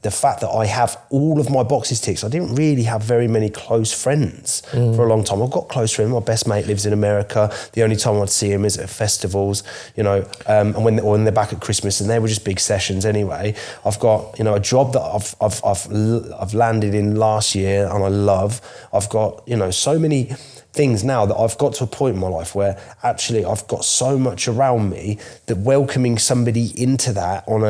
the fact that I have all of my boxes ticked. I didn't really have very many close friends for a long time. I've got close friends. My best mate lives in America. The only time I'd see him is at festivals, you know, and when they're back at Christmas, and they were just big sessions anyway. I've got, you know, a job that I've landed in last year and I love. I've got, you know, so many things now that I've got to a point in my life where actually I've got so much around me that welcoming somebody into that on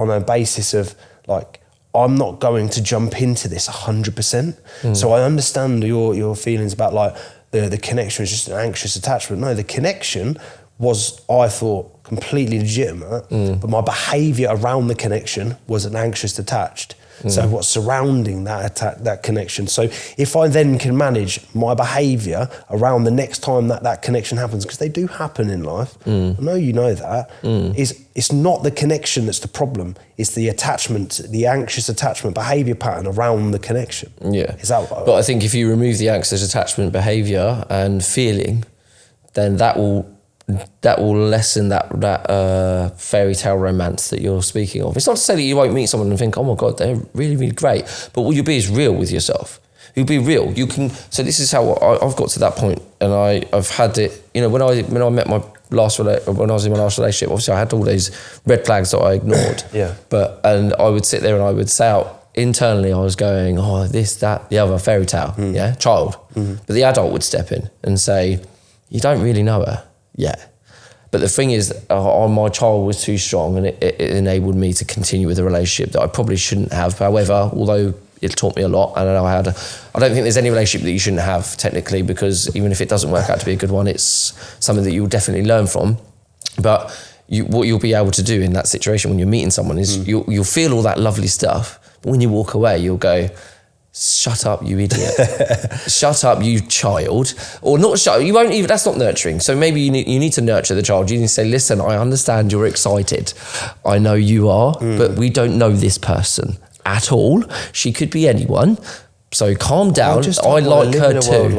a basis of like, I'm not going to jump into this 100%. So I understand your feelings about like the connection is just an anxious attachment. No, the connection was, I thought, completely legitimate, but my behaviour around the connection was an anxious attached. So what's surrounding that connection. So if I then can manage my behaviour around the next time that connection happens, because they do happen in life, I know you know that, it's not the connection that's the problem, it's the attachment, the anxious attachment behaviour pattern around the connection. Yeah. Is that But I think if you remove the anxious attachment behaviour and feeling, then that will that will lessen that fairy tale romance that you're speaking of. It's not to say that you won't meet someone and think, oh my God, they're really, really great. But what you'll be is real with yourself. You'll be real. You can. So this is how I've got to that point, and I've had it. You know, when I met my when I was in my last relationship, obviously I had all these red flags that I ignored. Yeah. And I would sit there and I would say out internally, I was going, oh, this, that, the other, fairy tale, child. But the adult would step in and say, you don't really know her yet. But the thing is, my child was too strong, and it enabled me to continue with a relationship that I probably shouldn't have. However, although it taught me a lot, and I don't think there's any relationship that you shouldn't have technically, because even if it doesn't work out to be a good one, it's something that you'll definitely learn from. But what you'll be able to do in that situation when you're meeting someone is you'll feel all that lovely stuff, but when you walk away, you'll go, shut up, you idiot. Shut up, you child. Or not shut, you won't even, that's not nurturing. So maybe you need to nurture the child. You need to say, listen, I understand you're excited. I know you are, but we don't know this person at all. She could be anyone. So calm down. I like her too.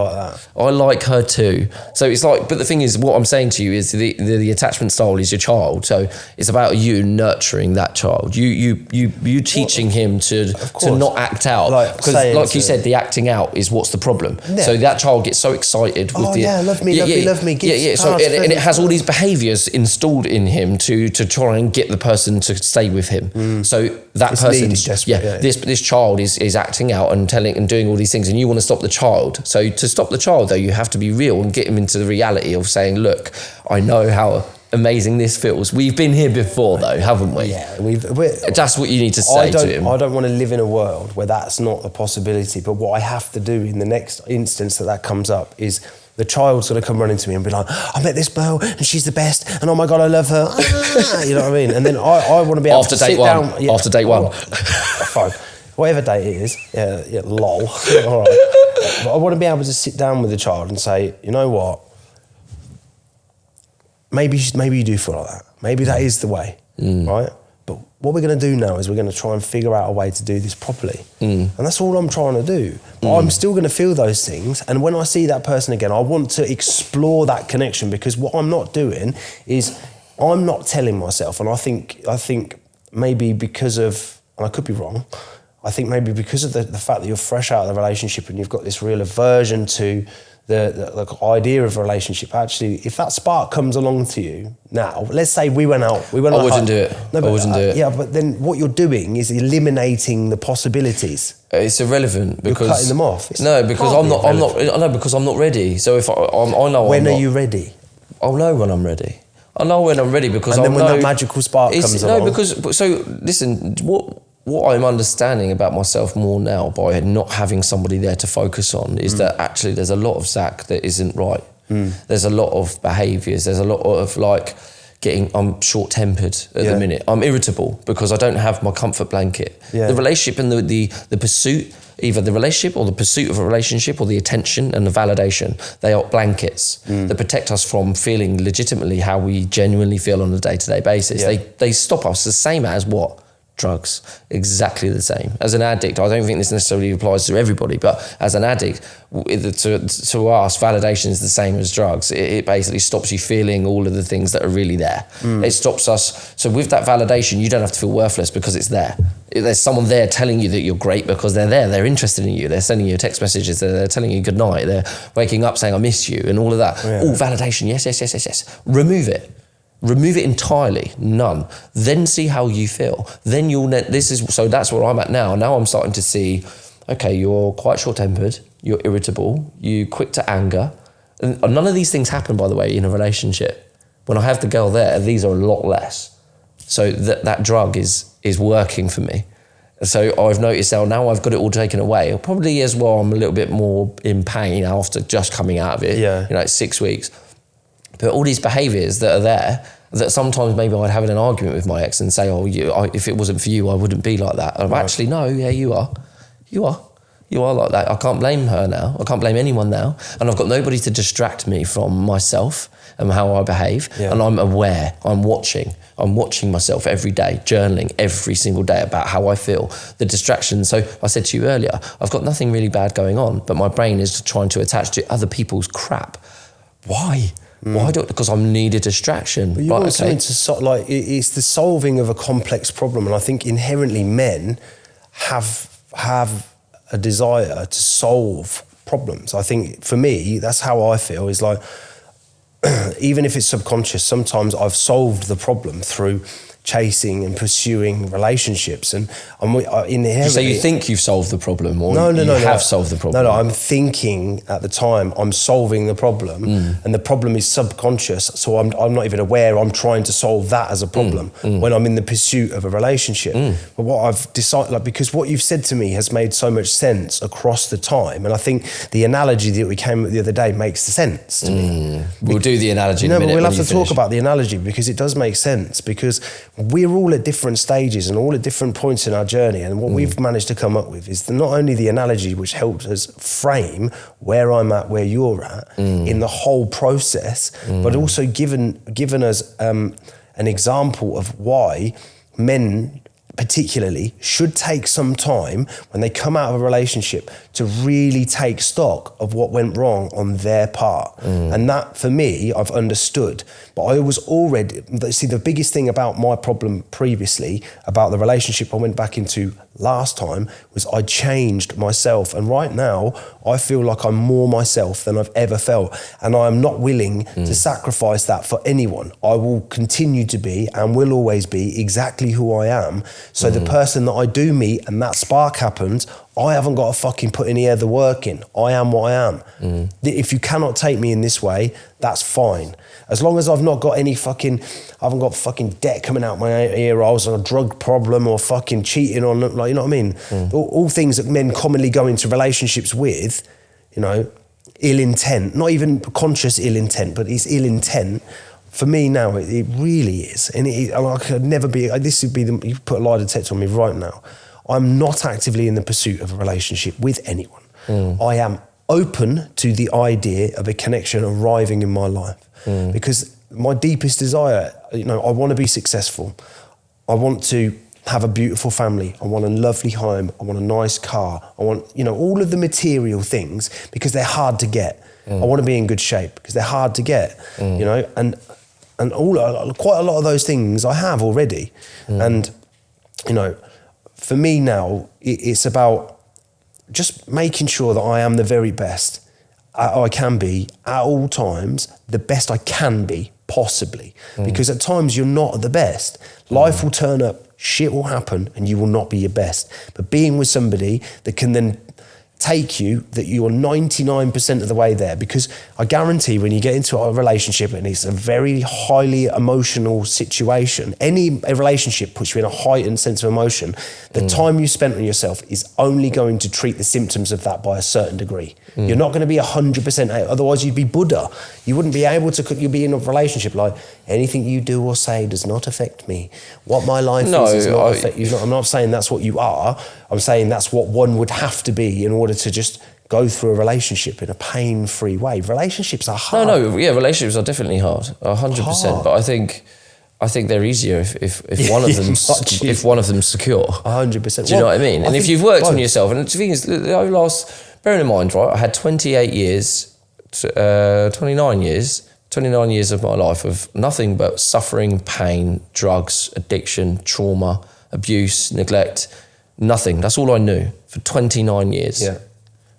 I like her too. So it's like, but the thing is, what I'm saying to you is the attachment style is your child. So it's about you nurturing that child. You teaching him to not act out. Because like you said, the acting out is what's the problem. Yeah. So that child gets so excited with love me. So and it has all these behaviours installed in him to try and get the person to stay with him. So that person, this child is acting out and telling and doing all these things, and you want to stop the child. So to stop the child, though, you have to be real and get him into the reality of saying, look, I know how amazing this feels. We've been here before, though, haven't we? Yeah, that's what you need to say to him. I don't want to live in a world where that's not a possibility, but what I have to do in the next instance that comes up is the child's going to come running to me and be like, I met this girl and she's the best, and oh my God, I love her. You know what I mean? And then I want to be able to sit down. After date one. Fine. Whatever date it is, lol. All right. But I want to be able to sit down with the child and say, you know what? Maybe you do feel like that. Maybe that is the way, right? But what we're going to do now is we're going to try and figure out a way to do this properly. And that's all I'm trying to do. But I'm still going to feel those things. And when I see that person again, I want to explore that connection, because what I'm not doing is I'm not telling myself, and I think maybe because of, and I could be wrong, I think maybe because of the fact that you're fresh out of the relationship and you've got this real aversion to the idea of a relationship, actually, if that spark comes along to you now, let's say we went out. I wouldn't do it. I wouldn't do it. Yeah, but then what you're doing is eliminating the possibilities. It's irrelevant because you're cutting them off. Because I'm not ready. So if I know when are you ready? I'll know when I'm ready. I know when I'm ready because and then when that magical spark comes along. Listen, what I'm understanding about myself more now by not having somebody there to focus on is that actually there's a lot of Zach that isn't right. There's a lot of behaviours. There's a lot of I'm short-tempered at the minute. I'm irritable because I don't have my comfort blanket. Yeah. The relationship and the pursuit, either the relationship or the pursuit of a relationship or the attention and the validation, they are blankets that protect us from feeling legitimately how we genuinely feel on a day-to-day basis. Yeah. They stop us the same as what? Drugs, exactly the same. As an addict, I don't think this necessarily applies to everybody, but as an addict, to us, validation is the same as drugs. It basically stops you feeling all of the things that are really there. It stops us. So with that validation, you don't have to feel worthless because it's there. There's someone there telling you that you're great because they're there. They're interested in you. They're sending you text messages. They're telling you good night. They're waking up saying, I miss you, and all of that. Yeah. All validation. Yes. Remove it. Remove it entirely, none. Then see how you feel. Then so that's where I'm at now. Now I'm starting to see, okay, you're quite short-tempered, you're irritable, you're quick to anger. And none of these things happen, by the way, in a relationship. When I have the girl there, these are a lot less. So that drug is working for me. So I've noticed now I've got it all taken away. Probably as well, I'm a little bit more in pain after just coming out of it. Yeah. It's 6 weeks. But all these behaviours that are there, that sometimes maybe I'd have an argument with my ex and say, if it wasn't for you, I wouldn't be like that. And actually, no, yeah, you are. You are like that. I can't blame her now. I can't blame anyone now. And I've got nobody to distract me from myself and how I behave. Yeah. And I'm aware. I'm watching myself every day, journaling every single day about how I feel. The distractions. So I said to you earlier, I've got nothing really bad going on, but my brain is trying to attach to other people's crap. Why? Why do it? Because I need a distraction. But you want something to it's the solving of a complex problem, and I think inherently men have a desire to solve problems. I think for me, that's how I feel. Is like even if it's subconscious, sometimes I've solved the problem through chasing and pursuing relationships, and I'm inherently. So you think you've solved the problem, or no, have solved the problem? No, I'm thinking at the time I'm solving the problem, and the problem is subconscious. So I'm not even aware I'm trying to solve that as a problem when I'm in the pursuit of a relationship. But what I've decided, because what you've said to me has made so much sense across the time, and I think the analogy that we came with the other day makes sense to me. We'll do the analogy in a minute. But we'll have to talk about the analogy because it does make sense, because we're all at different stages and all at different points in our journey, and what we've managed to come up with is not only the analogy which helps us frame where I'm at, where you're at in the whole process, but also given us an example of why men particularly should take some time when they come out of a relationship to really take stock of what went wrong on their part. And that, for me, I've understood. But I was already, see, the biggest thing about my problem previously, about the relationship I went back into last time, was I changed myself. And right now, I feel like I'm more myself than I've ever felt. And I am not willing to sacrifice that for anyone. I will continue to be and will always be exactly who I am. So the person that I do meet and that spark happens, I haven't got to fucking put any other work in. I am what I am. If you cannot take me in this way, that's fine. As long as I've not got any fucking, I haven't got fucking debt coming out my ear, I was on a drug problem or fucking cheating on, like, you know what I mean? All things that men commonly go into relationships with, you know, ill intent, not even conscious ill intent, but it's ill intent. For me now, it really is. And I could never be, this would be, you put a lie detector on me right now. I'm not actively in the pursuit of a relationship with anyone. I am open to the idea of a connection arriving in my life because my deepest desire, you know, I want to be successful. I want to have a beautiful family. I want a lovely home. I want a nice car. I want, you know, all of the material things because they're hard to get. I want to be in good shape because they're hard to get, you know, and quite a lot of those things I have already. And, you know, for me now, it's about just making sure that I am the very best I can be at all times, the best I can be, possibly. Because at times you're not the best. Life will turn up, shit will happen, and you will not be your best. But being with somebody that can then take you, that you're 99% of the way there, because I guarantee when you get into a relationship and it's a very highly emotional situation, a relationship puts you in a heightened sense of emotion, the time you spent on yourself is only going to treat the symptoms of that by a certain degree. You're not going to be 100%, otherwise you'd be Buddha. You wouldn't be able to, you'd be in a relationship like, anything you do or say does not affect me. What my life is does not affect you. I'm not saying that's what you are. I'm saying that's what one would have to be in order to just go through a relationship in a pain-free way. Relationships are hard. Relationships are definitely hard, 100%. But I think they're easier if one of them if one of them's secure. 100%. Do you know what I mean? And if you've worked on yourself, and the thing is, bearing in mind, right, I had 29 years of my life of nothing but suffering, pain, drugs, addiction, trauma, abuse, neglect, nothing. That's all I knew for 29 years. Yeah.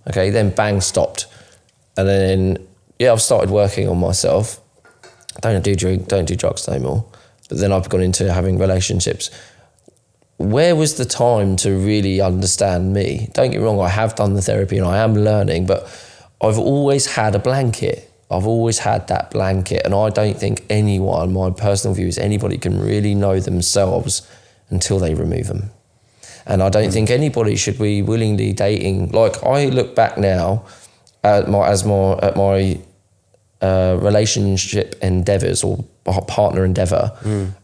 Okay, then bang, stopped. And then, I've started working on myself. Don't do drugs no more. But then I've gone into having relationships. Where was the time to really understand me? Don't get me wrong, I have done the therapy and I am learning, but I've always had a blanket. I've always had that blanket, and I don't think anyone, my personal view is anybody can really know themselves until they remove them. And I don't think anybody should be willingly dating. Like, I look back now at my relationship endeavours or partner endeavour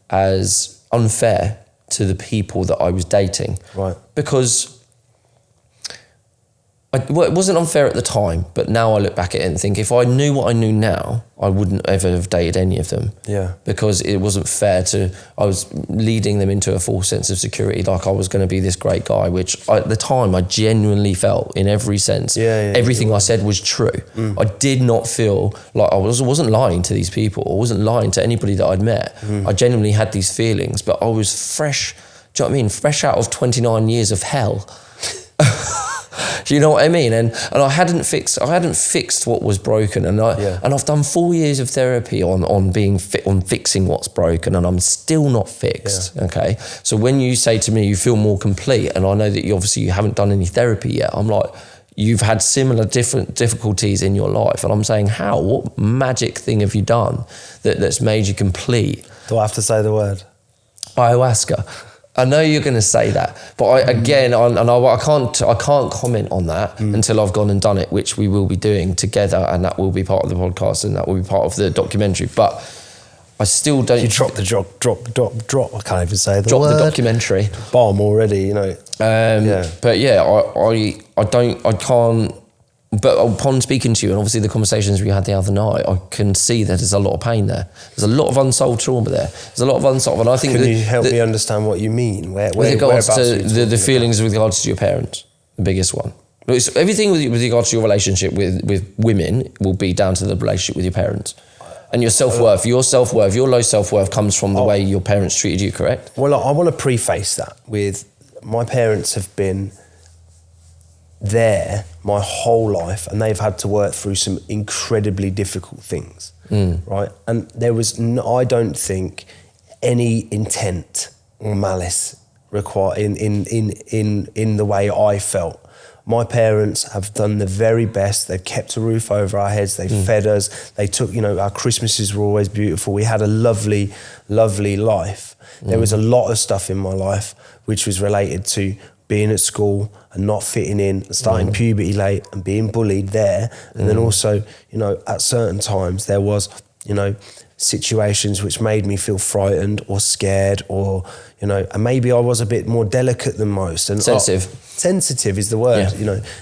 as unfair to the people that I was dating. Right. Because Well, it wasn't unfair at the time, but now I look back at it and think if I knew what I knew now, I wouldn't ever have dated any of them. Yeah. Because it wasn't fair I was leading them into a false sense of security, like I was going to be this great guy, which at the time I genuinely felt in every sense. Everything I said was true. I did not feel like I wasn't lying to these people. I wasn't lying to anybody that I'd met. I genuinely had these feelings, but I was fresh, do you know what I mean? Fresh out of 29 years of hell. Do you know what I mean? And I hadn't fixed what was broken, and I've done 4 years of therapy on fixing what's broken, and I'm still not fixed. Yeah. Okay, so when you say to me you feel more complete, and I know that you haven't done any therapy yet, I'm like, you've had similar different difficulties in your life, and I'm saying, how? What magic thing have you done that's made you complete? Do I have to say the word? Ayahuasca. I know you're going to say that, but I can't comment on that until I've gone and done it, which we will be doing together, and that will be part of the podcast and that will be part of the documentary. But I still don't. You drop. I can't even say the word. Drop the documentary. Bomb already, you know. But yeah, I can't. But upon speaking to you, and obviously the conversations we had the other night, I can see that there's a lot of pain there. There's a lot of unsolved trauma there. There's a lot of unsolved, and I think. Can you help me understand what you mean? With regards to the feelings with regards to your parents, the biggest one. It's everything with regards to your relationship with women will be down to the relationship with your parents. And your self-worth, your low self-worth comes from the way your parents treated you, correct? Well, I want to preface that with my parents have been there my whole life, and they've had to work through some incredibly difficult things, right? And there was, I don't think, any intent or malice required in the way I felt. My parents have done the very best. They've kept a roof over our heads. They fed us. They took, our Christmases were always beautiful. We had a lovely, lovely life. There was a lot of stuff in my life which was related to being at school and not fitting in, starting puberty late and being bullied there. And then also, at certain times there was, situations which made me feel frightened or scared or, and maybe I was a bit more delicate than most. And sensitive. Sensitive is the word,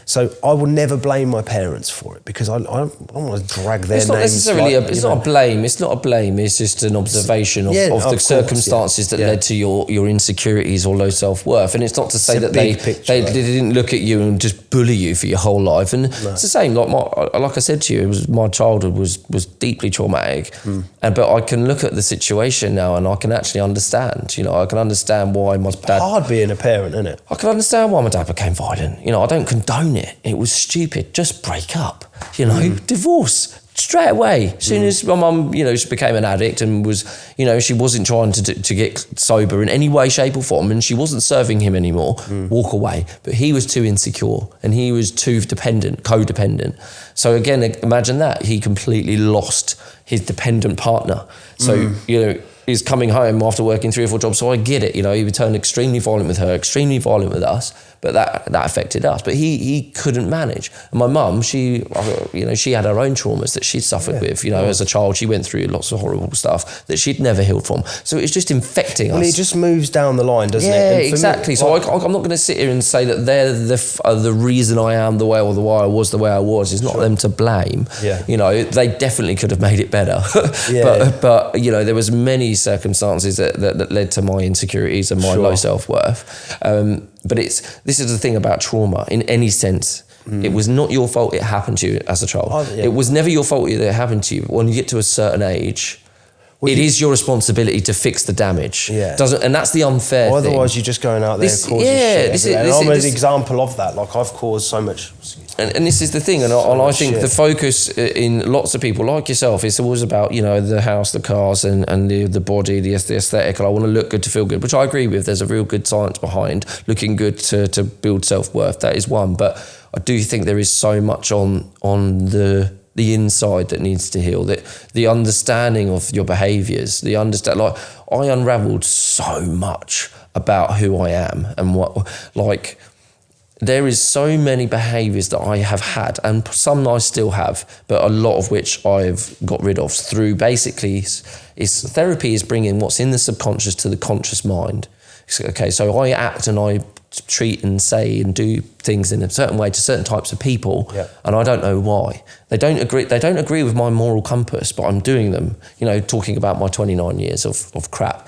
So I will never blame my parents for it because I don't want to drag their names. It's not necessarily it's not a blame. It's not a blame. It's just an observation of the circumstances that led to your insecurities or low self-worth. And it's not to say that they didn't look at you and just bully you for your whole life. And it's the same. Like I said to you, my childhood was deeply traumatic. But I can look at the situation now and I can actually understand. I can understand why my dad. It's hard being a parent, isn't it? I can understand why my dad became violent. I don't condone it. It was stupid. Just break up. Divorce straight away. As soon as my mum, she became an addict and was, she wasn't trying to get sober in any way, shape or form, and she wasn't serving him anymore. Walk away. But he was too insecure and he was too codependent. So again, imagine that he completely lost his dependent partner. So he's coming home after working 3 or 4 jobs. So I get it. He would turn extremely violent with her, extremely violent with us. But that affected us. But he couldn't manage. And my mum, she had her own traumas that she'd suffered with. As a child, she went through lots of horrible stuff that she'd never healed from. So it's just infecting us. Well, it just moves down the line, doesn't it? Yeah, exactly. So I'm not going to sit here and say that they're the reason I am the way or the way I was the way I was. It's not them to blame. Yeah. They definitely could have made it better. But there was many circumstances that led to my insecurities and my low self-worth. But this is the thing about trauma in any sense. It was not your fault it happened to you as a child. It was never your fault that it happened to you. When you get to a certain age, it is your responsibility to fix the damage. And that's the unfair thing. Otherwise you're just going out there and causing shit. I'm an example of that. Like I've caused so much. And this is the thing, and I think the focus in lots of people like yourself is always about, the house, the cars, and the body, the aesthetic, and I want to look good to feel good, which I agree with. There's a real good science behind looking good to build self-worth. That is one. But I do think there is so much on the inside that needs to heal, that the understanding of your behaviours, I unravelled so much about who I am and there is so many behaviours that I have had, and some I still have, but a lot of which I've got rid of through basically therapy is bringing what's in the subconscious to the conscious mind. Okay, so I act and I treat and say and do things in a certain way to certain types of people, and I don't know why. They don't agree with my moral compass, but I'm doing them, talking about my 29 years of crap.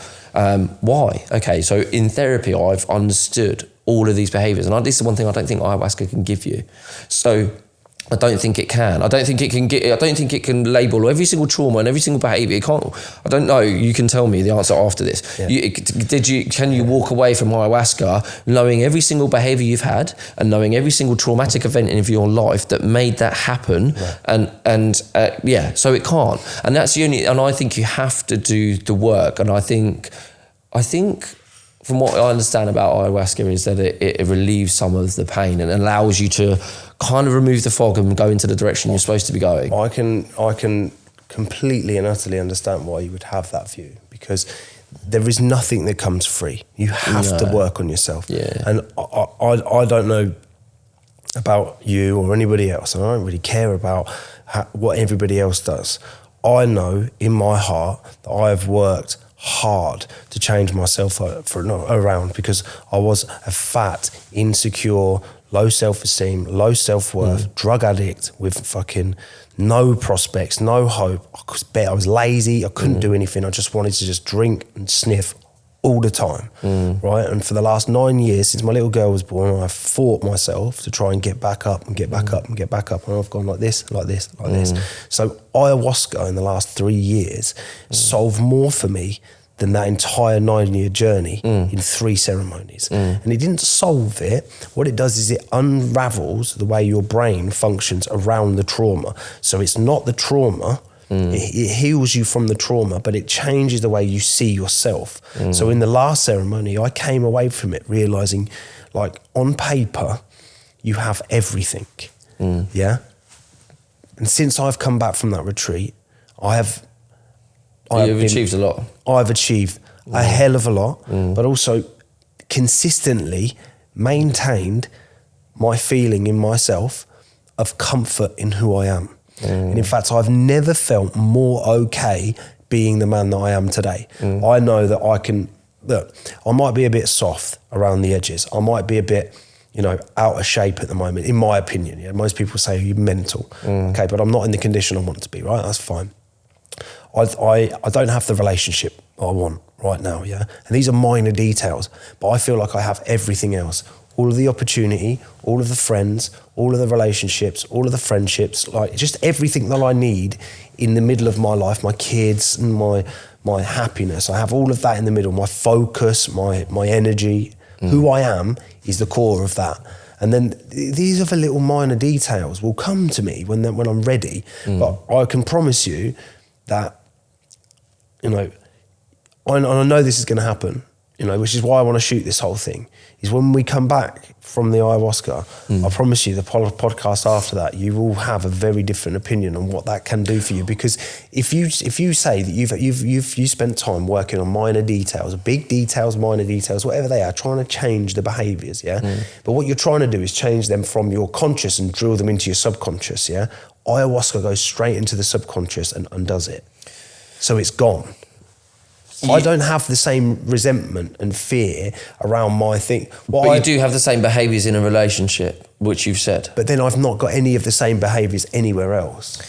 Why? Okay, so in therapy, I've understood all of these behaviours, and this is one thing I don't think ayahuasca can give you. So I don't think it can. I don't think it can label every single trauma and every single behaviour. It can't. I don't know. You can tell me the answer after this. Yeah. Can you walk away from ayahuasca knowing every single behaviour you've had and knowing every single traumatic event in your life that made that happen? Yeah. So it can't. And that's the only. And I think you have to do the work. And I think. From what I understand about ayahuasca is that it relieves some of the pain and allows you to kind of remove the fog and go into the direction you're supposed to be going. I can completely and utterly understand why you would have that view, because there is nothing that comes free. You have to work on yourself. Yeah. And I don't know about you or anybody else, and I don't really care about what everybody else does. I know in my heart that I have worked hard to change myself around, because I was a fat, insecure, low self-esteem, low self-worth, drug addict with fucking no prospects, no hope. I was lazy, I couldn't do anything. I just wanted to just drink and sniff all the time, right? And for the last 9 years, since my little girl was born, I've fought myself to try and get back up and get back up and get back up. And I've gone like this, like this, like this. So ayahuasca in the last 3 years solved more for me than that entire 9-year journey in 3 ceremonies. And it didn't solve it. What it does is it unravels the way your brain functions around the trauma. So it's not the trauma, it heals you from the trauma, but it changes the way you see yourself. So in the last ceremony, I came away from it realizing, like, on paper, you have everything, yeah? And since I've come back from that retreat, You've achieved a lot. I've achieved a hell of a lot, but also consistently maintained my feeling in myself of comfort in who I am. And in fact, I've never felt more okay being the man that I am today. I know that I might be a bit soft around the edges. I might be a bit, out of shape at the moment, in my opinion. Yeah? Most people say you're mental. Okay, but I'm not in the condition I want to be, right? That's fine. I don't have the relationship I want right now, yeah? And these are minor details, but I feel like I have everything else. All of the opportunity, all of the friends, all of the relationships, all of the friendships, like just everything that I need in the middle of my life, my kids and my happiness. I have all of that in the middle, my focus, my energy. Who I am is the core of that. And then these other little minor details will come to me when I'm ready. But I can promise you that, I know this is going to happen, which is why I want to shoot this whole thing, is when we come back from the ayahuasca, I promise you the podcast after that, you will have a very different opinion on what that can do for you. Because if you say that you've spent time working on minor details, big details, minor details, whatever they are, trying to change the behaviours, yeah? But what you're trying to do is change them from your conscious and drill them into your subconscious, yeah? Ayahuasca goes straight into the subconscious and undoes it. So it's gone. Yeah. I don't have the same resentment and fear around my thing. But you do have the same behaviours in a relationship, which you've said. But then I've not got any of the same behaviours anywhere else.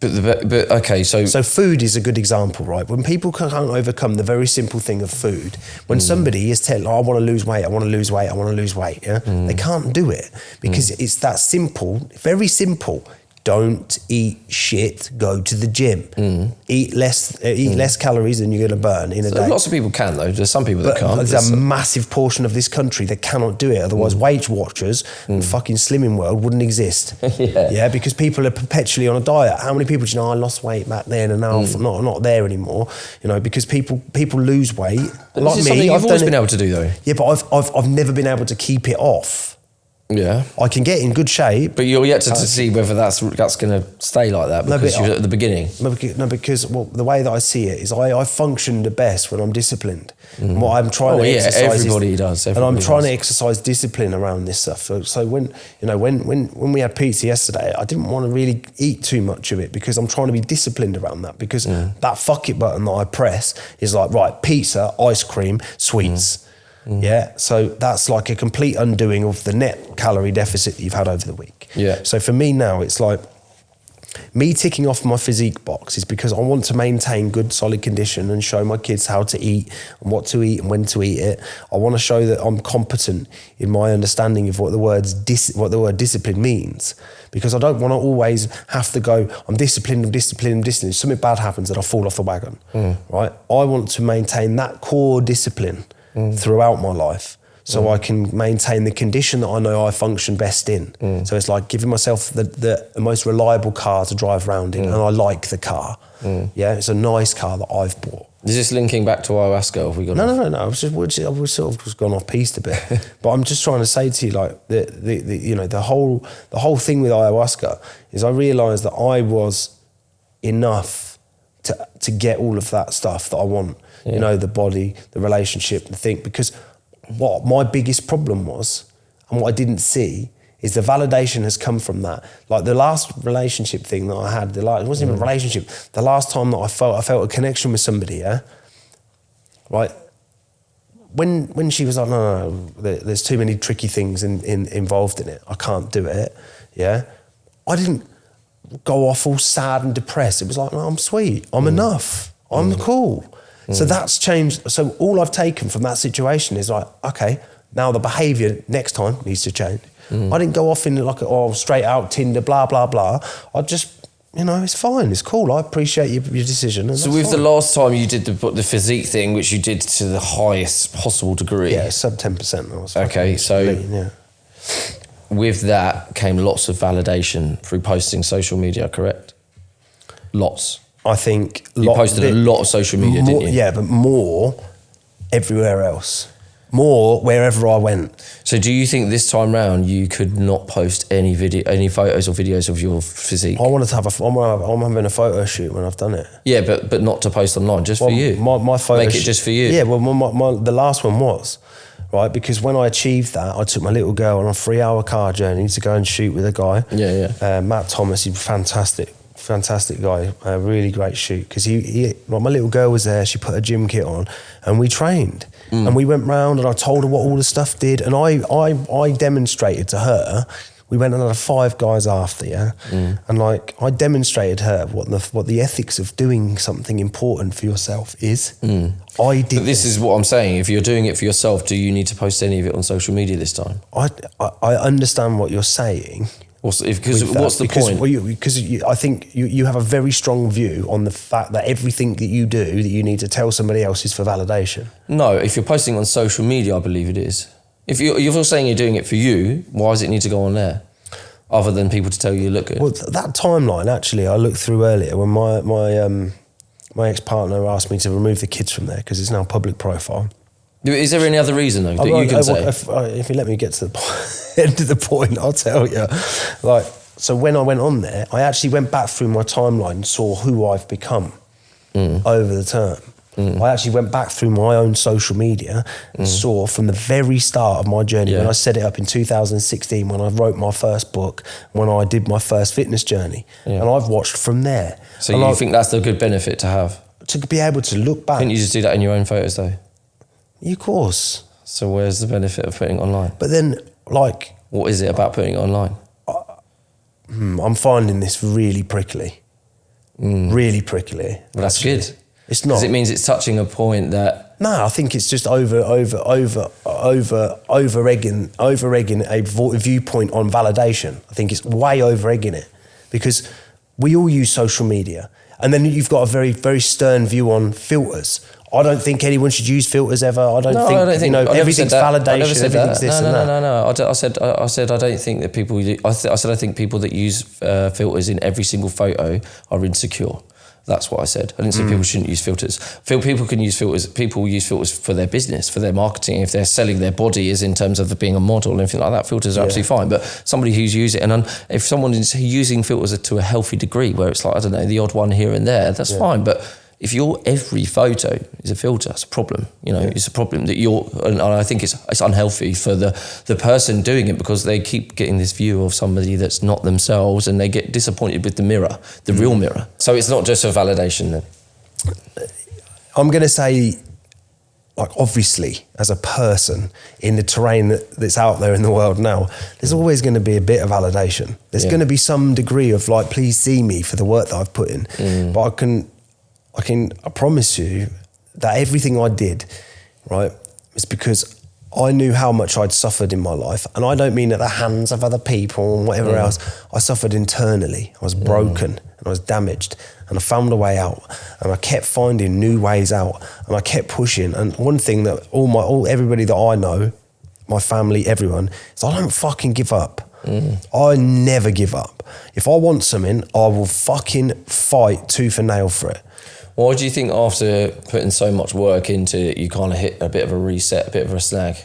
But okay, so food is a good example, right? When people can't overcome the very simple thing of food, when somebody is telling, I want to lose weight, I want to lose weight, I want to lose weight, yeah? They can't do it because it's that simple, very simple. Don't eat shit, go to the gym. Eat less calories than you're going to burn in a day. Lots of people can, though. There's some people that can't. There's a massive portion of this country that cannot do it. Otherwise, Weight Watchers and fucking Slimming World wouldn't exist. Yeah, because people are perpetually on a diet. How many people do you know, I lost weight back then and now I'm not there anymore? Because people lose weight. But like this is something you've always been able to do, though. Yeah, but I've never been able to keep it off. Yeah, I can get in good shape, but you're yet to see whether that's going to stay like that because you're at the beginning. Because the way that I see it is I function the best when I'm disciplined. And what I'm trying to exercise everybody does. And I'm trying to exercise discipline around this stuff. So when we had pizza yesterday, I didn't want to really eat too much of it because I'm trying to be disciplined around that. Because that fuck it button that I press is like, right, pizza, ice cream, sweets. Yeah, so that's like a complete undoing of the net calorie deficit that you've had over the week. Yeah. So for me now, it's like me ticking off my physique box is because I want to maintain good, solid condition and show my kids how to eat and what to eat and when to eat it. I want to show that I'm competent in my understanding of what the word discipline means, because I don't want to always have to go, I'm disciplined. If something bad happens, then I fall off the wagon, right? I want to maintain that core discipline throughout my life, so I can maintain the condition that I know I function best in. So it's like giving myself the most reliable car to drive around in, and I like the car. Yeah, it's a nice car that I've bought. Is this linking back to ayahuasca, or have we got No. We've sort of just gone off piste a bit. But I'm just trying to say to you, like, the whole thing with ayahuasca is I realised that I was enough to get all of that stuff that I want. You know, the body, the relationship, the thing. Because what my biggest problem was, and what I didn't see, is the validation has come from that. Like the last relationship thing that I had, it wasn't even a relationship. The last time that I felt a connection with somebody, yeah, right? When she was like, no, there's too many tricky things involved in it. I can't do it, yeah. I didn't go off all sad and depressed. It was like, no, I'm sweet. I'm enough. I'm cool. So that's changed. So all I've taken from that situation is like, okay, now the behaviour next time needs to change. I didn't go off in like, straight out Tinder, blah, blah, blah. I just, it's fine, it's cool. I appreciate your decision. So with the last time you did the physique thing, which you did to the highest possible degree. Yeah, sub 10%. Okay, so with that came lots of validation through posting social media, correct? Lots. I think you posted a lot of social media, didn't you? Yeah, but more everywhere else. More wherever I went. So do you think this time round you could not post any photos or videos of your physique? I wanted to I'm having a photo shoot when I've done it. Yeah, but not to post online, just for you. My photo Make it just for you. Yeah, well, the last one was, right, because when I achieved that, I took my little girl on a 3-hour car journey to go and shoot with a guy. Yeah. Matt Thomas, he's fantastic guy, a really great shoot, because my little girl was there, she put her gym kit on and we trained and we went round and I told her what all the stuff did, and I demonstrated to her. We went another 5 guys after, and like I demonstrated her what the ethics of doing something important for yourself is. I did. But this is what I'm saying. If you're doing it for yourself, do you need to post any of it on social media this time? I understand what you're saying. What's the point? Because I think you have a very strong view on the fact that everything that you do that you need to tell somebody else is for validation. No, if you're posting on social media, I believe it is. If you're saying you're doing it for you, why does it need to go on there? Other than people to tell you look good. Well, that timeline actually I looked through earlier when my ex-partner asked me to remove the kids from there because it's now public profile. Is there any other reason though that you can say? If you let me get to the end of the point, I'll tell you. Like, so when I went on there, I actually went back through my timeline and saw who I've become over the term. I actually went back through my own social media and saw from the very start of my journey, when I set it up in 2016, when I wrote my first book, when I did my first fitness journey, and I've watched from there. So you think that's the good benefit to have? To be able to look back. Couldn't you just do that in your own photos though? Of course. So where's the benefit of putting it online? But then, like... What is it about putting it online? I'm finding this really prickly. Really prickly. Well, that's good. It's not. Because it means it's touching a point that... No, I think it's just over egging a viewpoint on validation. I think it's way over egging it, because we all use social media, and then you've got a very, very stern view on filters. I don't think anyone should use filters ever. I don't think everything's validation. Everything's this and that. No. I said I don't think that people. I think people that use filters in every single photo are insecure. That's what I said. I didn't say people shouldn't use filters. People can use filters. People use filters for their business, for their marketing. If they're selling their body, as in terms of being a model and everything like that, filters are absolutely fine. But somebody who's using it, and if someone is using filters to a healthy degree, where it's like, I don't know, the odd one here and there, that's fine. But if your every photo is a filter, it's a problem. It's a problem that and I think it's unhealthy for the person doing it, because they keep getting this view of somebody that's not themselves, and they get disappointed with the mirror, the real mirror. So it's not just a validation then. I'm going to say like obviously as a person in the terrain that's out there in the world now, there's always going to be a bit of validation. There's going to be some degree of like, please see me for the work that I've put in. But I promise you that everything I did, right, is because I knew how much I'd suffered in my life. And I don't mean at the hands of other people and whatever else. I suffered internally. I was broken and I was damaged, and I found a way out, and I kept finding new ways out, and I kept pushing. And one thing that everybody that I know, my family, everyone, is I don't fucking give up. I never give up. If I want something, I will fucking fight tooth and nail for it. Why do you think after putting so much work into it, you kind of hit a bit of a reset, a bit of a snag?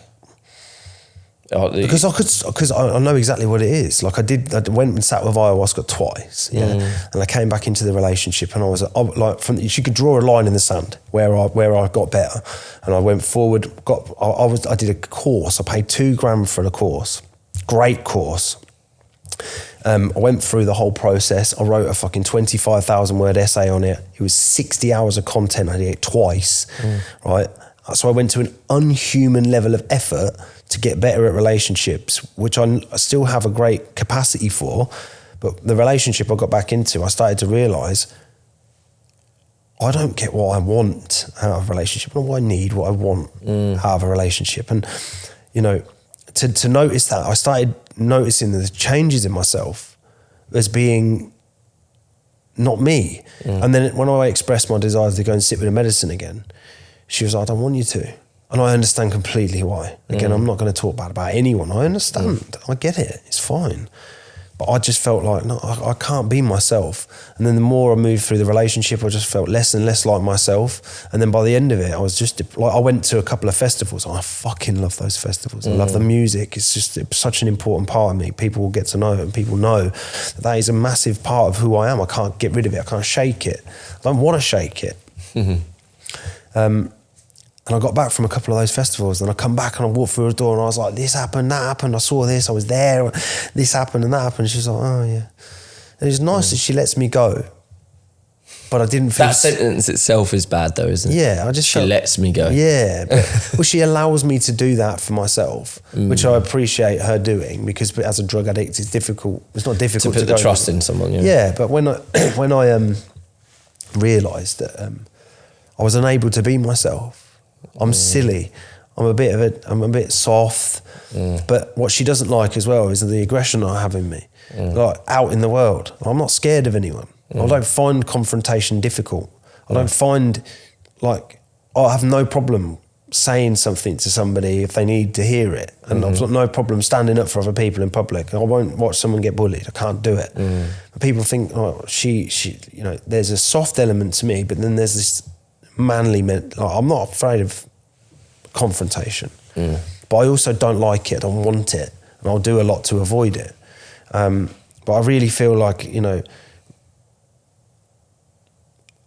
Because I know exactly what it is. Like I went and sat with Ayahuasca twice, and I came back into the relationship, and I was like, you could draw a line in the sand where I got better, and I went forward. I did a course. I paid $2,000 for the course. Great course. I went through the whole process. I wrote a fucking 25,000 word essay on it. It was 60 hours of content. I did it twice, right? So I went to an unhuman level of effort to get better at relationships, which I still have a great capacity for. But the relationship I got back into, I started to realise I don't get what I want out of a relationship, not what I need, what I want out of a relationship. And, you know, to notice that, I started noticing the changes in myself as being not me. And then when I expressed my desire to go and sit with the medicine again, she was like, I don't want you to. And I understand completely why. Again, I'm not going to talk bad about anyone. I understand. I get it. It's fine. But I just felt like, no, I can't be myself. And then the more I moved through the relationship, I just felt less and less like myself. And then by the end of it, I was just like, I went to a couple of festivals. I fucking love those festivals. I love the music. It's such an important part of me. People will get to know it, and people know that is a massive part of who I am. I can't get rid of it. I can't shake it. I don't want to shake it. And I got back from a couple of those festivals, and I come back and I walked through the door and I was like, this happened, that happened, I saw this, I was there, this happened and that happened. She's like, oh yeah. And it's nice that she lets me go, but I didn't feel... That sentence itself is bad though, isn't it? Yeah, I just She lets me go. Yeah, but, well, she allows me to do that for myself, which I appreciate her doing, because as a drug addict, it's difficult. It's not difficult to put the trust in someone. Yeah, but when I realised that I was unable to be myself, I'm silly. I'm a bit soft. But what she doesn't like as well is the aggression I have in me, like out in the world. I'm not scared of anyone. I don't find confrontation difficult. I don't find I have no problem saying something to somebody if they need to hear it, and I've got no problem standing up for other people in public. I won't watch someone get bullied. I can't do it. But people think, oh, she, you know, there's a soft element to me, but then there's this manly, I'm not afraid of confrontation, but I also don't like it. I don't want it, and I'll do a lot to avoid it. But I really feel like, you know,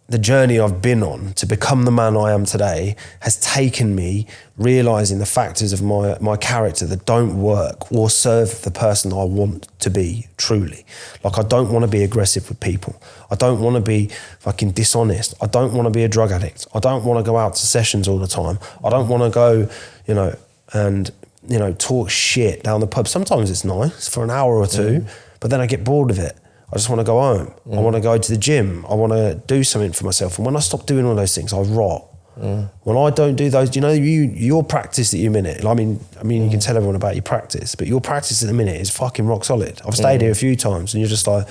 the journey I've been on to become the man I am today has taken me realising the factors of my character that don't work or serve the person I want to be truly. Like, I don't want to be aggressive with people. I don't want to be fucking dishonest. I don't want to be a drug addict. I don't want to go out to sessions all the time. I don't want to go, you know, and, you know, talk shit down the pub. Sometimes it's nice for an hour or two, but then I get bored of it. I just want to go home. I want to go to the gym. I want to do something for myself. And when I stop doing all those things, I rot. When I don't do those, you know, your practice that you're in it. I mean, you can tell everyone about your practice, but your practice at the minute is fucking rock solid. I've stayed here a few times, and you're just like,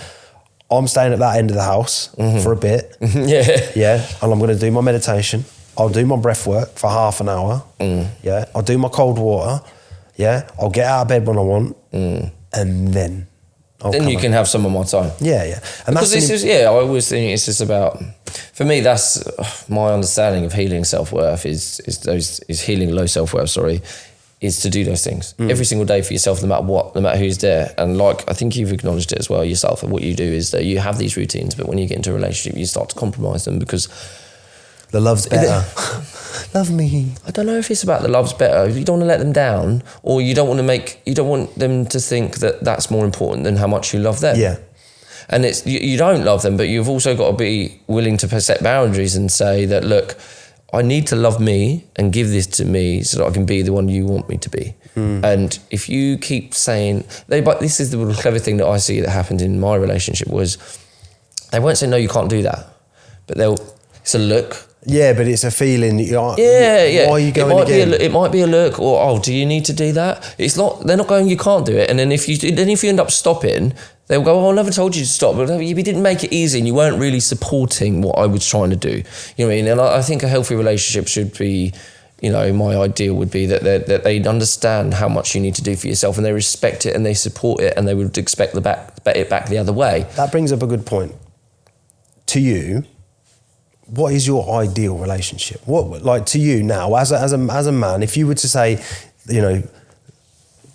I'm staying at that end of the house for a bit. Yeah. And I'm going to do my meditation. I'll do my breath work for half an hour. Yeah. I'll do my cold water. Yeah. I'll get out of bed when I want. And then you can have some of my time. Yeah. And because I always think it's just about, for me, that's my understanding of healing self-worth is healing low self-worth, is to do those things every single day for yourself, no matter what, no matter who's there. And like, I think you've acknowledged it as well yourself, and what you do is that you have these routines, but when you get into a relationship, you start to compromise them because the love's better. Love me. I don't know if it's about the love's better. You don't want to let them down, or you don't want them to think that that's more important than how much you love them. Yeah. And it's you don't love them, but you've also got to be willing to set boundaries and say that, look, I need to love me and give this to me so that I can be the one you want me to be. And if you keep saying, but this is the clever thing that I see that happened in my relationship was, they won't say, no, you can't do that. But it's a look. Yeah, but it's a feeling. Why are you going again? It might be a look, or do you need to do that? It's not. They're not going. You can't do it. And then if you end up stopping, they'll go, "Oh, I never told you to stop." But you didn't make it easy, and you weren't really supporting what I was trying to do. You know what I mean? And I think a healthy relationship should be, you know, my ideal would be that they understand how much you need to do for yourself, and they respect it and they support it, and they would expect it back the other way. That brings up a good point. To you, what is your ideal relationship? What, like, to you now, as a man, if you were to say, you know,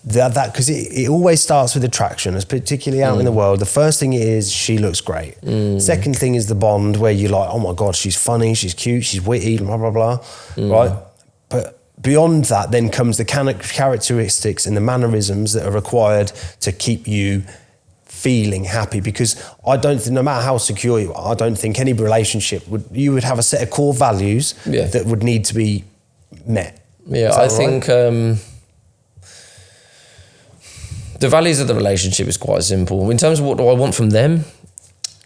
that because it always starts with attraction, as particularly out in the world. The first thing is she looks great. Second thing is the bond where you're like, oh my God, she's funny, she's cute, she's witty, blah, blah, blah, right? But beyond that then comes the characteristics and the mannerisms that are required to keep you feeling happy, because I don't think, no matter how secure you are, I don't think any relationship you would have a set of core values that would need to be met. Yeah, I think the values of the relationship is quite simple. In terms of what do I want from them,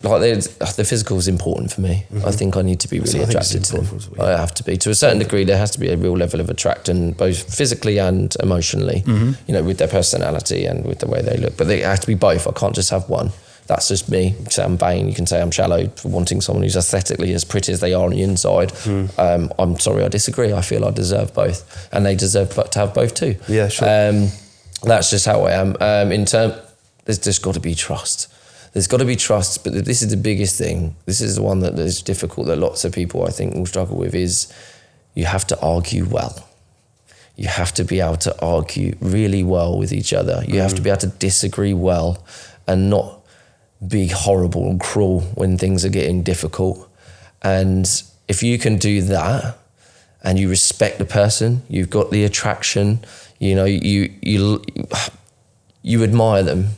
like the physical is important for me. I think I need to be really attracted to them. I have to be. To a certain degree, there has to be a real level of attraction, both physically and emotionally, you know, with their personality and with the way they look. But they have to be both. I can't just have one. That's just me. You can say I'm vain, you can say I'm shallow for wanting someone who's aesthetically as pretty as they are on the inside. I'm sorry, I disagree. I feel I deserve both. And they deserve to have both too. Yeah, sure. That's just how I am. There's just got to be trust. There's got to be trust, but this is the biggest thing. This is the one that is difficult, that lots of people I think will struggle with, is you have to argue well. You have to be able to argue really well with each other. You have to be able to disagree well and not be horrible and cruel when things are getting difficult. And if you can do that and you respect the person, you've got the attraction, you know, you admire them.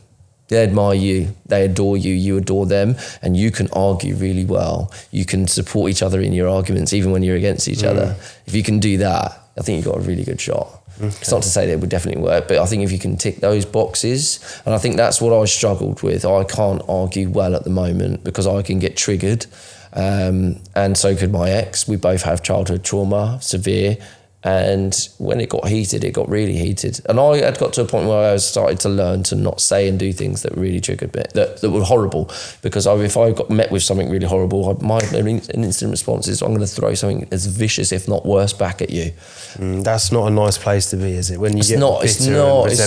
They admire you, they adore you, you adore them, and you can argue really well. You can support each other in your arguments, even when you're against each other. If you can do that, I think you've got a really good shot. It's not to say that it would definitely work, but I think if you can tick those boxes, and I think that's what I struggled with. I can't argue well at the moment because I can get triggered, and so could my ex. We both have childhood trauma, severe. And when it got heated, it got really heated. And I had got to a point where I started to learn to not say and do things that really triggered me, that were horrible. Because if I got met with something really horrible, my instant response is, I'm going to throw something as vicious, if not worse, back at you. That's not a nice place to be, is it? When you It's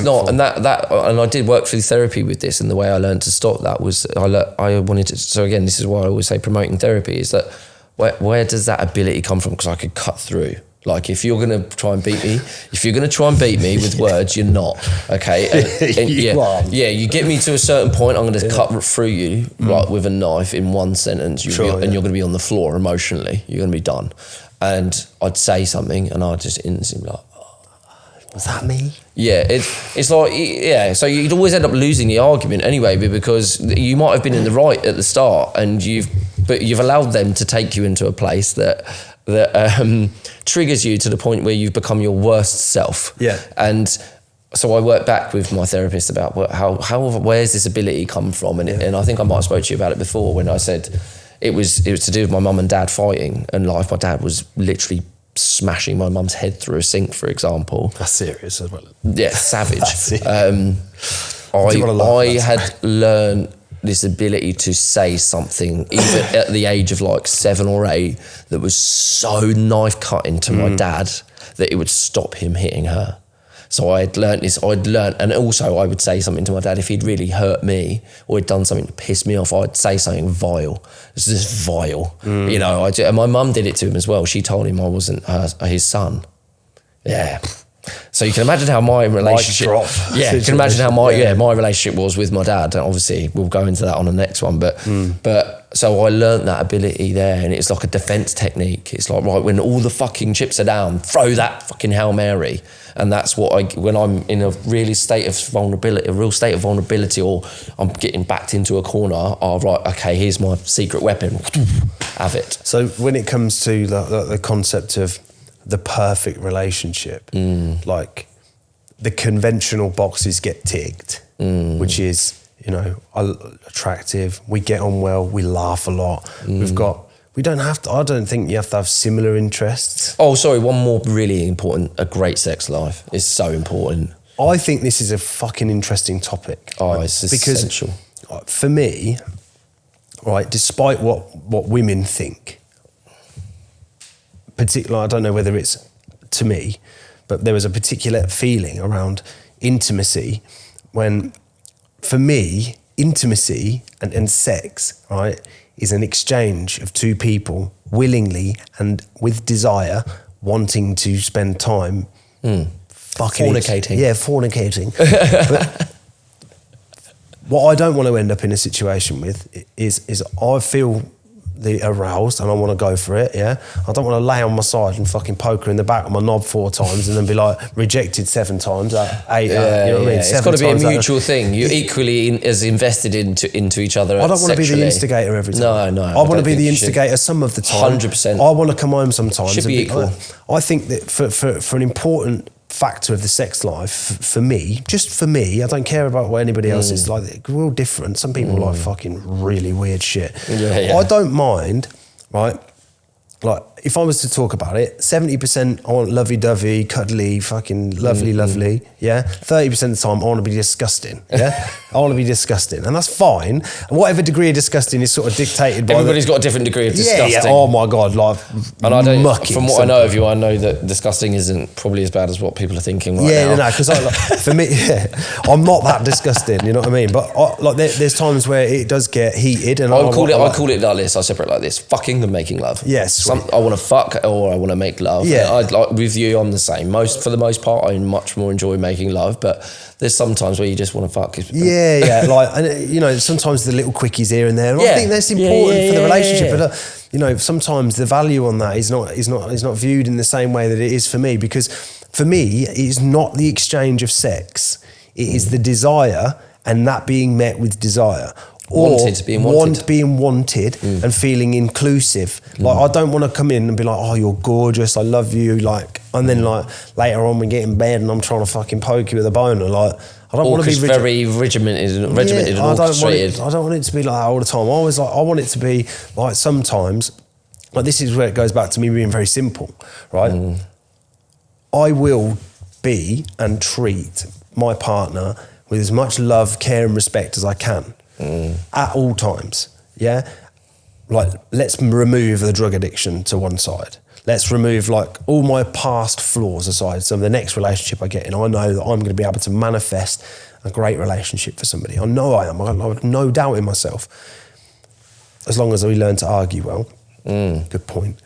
not. And and I did work through therapy with this, and the way I learned to stop that was I wanted to. So again, this is why I always say promoting therapy is that where does that ability come from? Because I could cut through. Like, if you're going to try and beat me, with words, you're not, okay? And you get me to a certain point, I'm going to cut through you like with a knife in one sentence, and you're going to be on the floor emotionally. You're going to be done. And I'd say something, and I'd just instantly be like, was that me? Yeah, it's like, so you'd always end up losing the argument anyway, because you might have been in the right at the start, and you've allowed them to take you into a place that triggers you to the point where you've become your worst self. Yeah. And so I worked back with my therapist about where's this ability come from, and I think I might have spoke to you about it before when I said it was to do with my mum and dad fighting, and like my dad was literally smashing my mum's head through a sink, for example. That's serious as well. Yeah, savage. I had learned this ability to say something, even at the age of like 7 or 8, that was so knife cutting to my dad that it would stop him hitting her. So I'd learned this, and also I would say something to my dad if he'd really hurt me or he'd done something to piss me off, I'd say something vile. It's just vile, you know. And my mum did it to him as well. She told him I wasn't his son. Yeah. So you can imagine how my relationship, you can imagine how my relationship was with my dad. And obviously we'll go into that on the next one, but so I learned that ability there, and it's like a defense technique. It's like, right, when all the fucking chips are down, throw that fucking Hail Mary. And that's what when I'm in a real state of vulnerability, or I'm getting backed into a corner, right, okay, here's my secret weapon. have it. So when it comes to the concept of the perfect relationship, like the conventional boxes get ticked, which is, you know, attractive, we get on well, we laugh a lot, I don't think you have to have similar interests. Oh, sorry, one more really important, a great sex life is so important. I think this is a fucking interesting topic. Oh, it's essential. Because for me, right, despite what women think, particularly, I don't know whether it's to me, but there was a particular feeling around intimacy when, for me, intimacy and sex, right, is an exchange of two people willingly and with desire wanting to spend time fucking... Fornicating. Fornicating. But what I don't want to end up in a situation with is I feel aroused and I want to go for it, yeah? I don't want to lay on my side and fucking poke her in the back of my knob 4 times and then be like, rejected 7 times, 8, you know what I mean? It's got to be a mutual thing. You're equally as invested into each other. I don't want to be the instigator every time. No. I want to be the instigator some of the time. 100%. I want to come home sometimes. Should be equal. I think that for an important factor of the sex life, for me, just for me, I don't care about what anybody else is like. We're all different. Some people like fucking really weird shit. I don't mind, right? Like, if I was to talk about it, 70% I want lovey-dovey, cuddly, fucking lovely, yeah? 30% of the time I want to be disgusting, yeah? I want to be disgusting, and that's fine. And whatever degree of disgusting is sort of dictated by... Everybody's got a different degree of disgusting. Yeah, oh my God, like, and I don't, mucking. from what I know of you, I know that disgusting isn't probably as bad as what people are thinking right now. No, because for me, I'm not that disgusting, you know what I mean? But there's times where it does get heated, and I call it like this. I separate like this: fucking and making love. Yes, I want to fuck or I want to make love. Yeah, with you, I'm the same. For the most part, I much more enjoy making love, but there's some times where you just want to fuck. Yeah, like, and you know, sometimes the little quickies here and there. And I think that's important for the relationship, but you know, sometimes the value on that is not viewed in the same way that it is for me, because for me, it is not the exchange of sex; it is the desire and that being met with desire. Being wanted and feeling inclusive. Like, I don't want to come in and be like, oh, you're gorgeous, I love you, like, and then like later on we get in bed and I'm trying to fucking poke you with a boner. Like, I don't want to be very regimented and orchestrated. I don't want it to be like that all the time. I want it to be like, sometimes, like, this is where it goes back to me being very simple, right? I will be and treat my partner with as much love, care and respect as I can. At all times, yeah? Like, let's remove the drug addiction to one side. Let's remove, like, all my past flaws aside. So the next relationship I get in, I know that I'm going to be able to manifest a great relationship for somebody. I know I am. I have no doubt in myself. As long as we learn to argue well. Good point.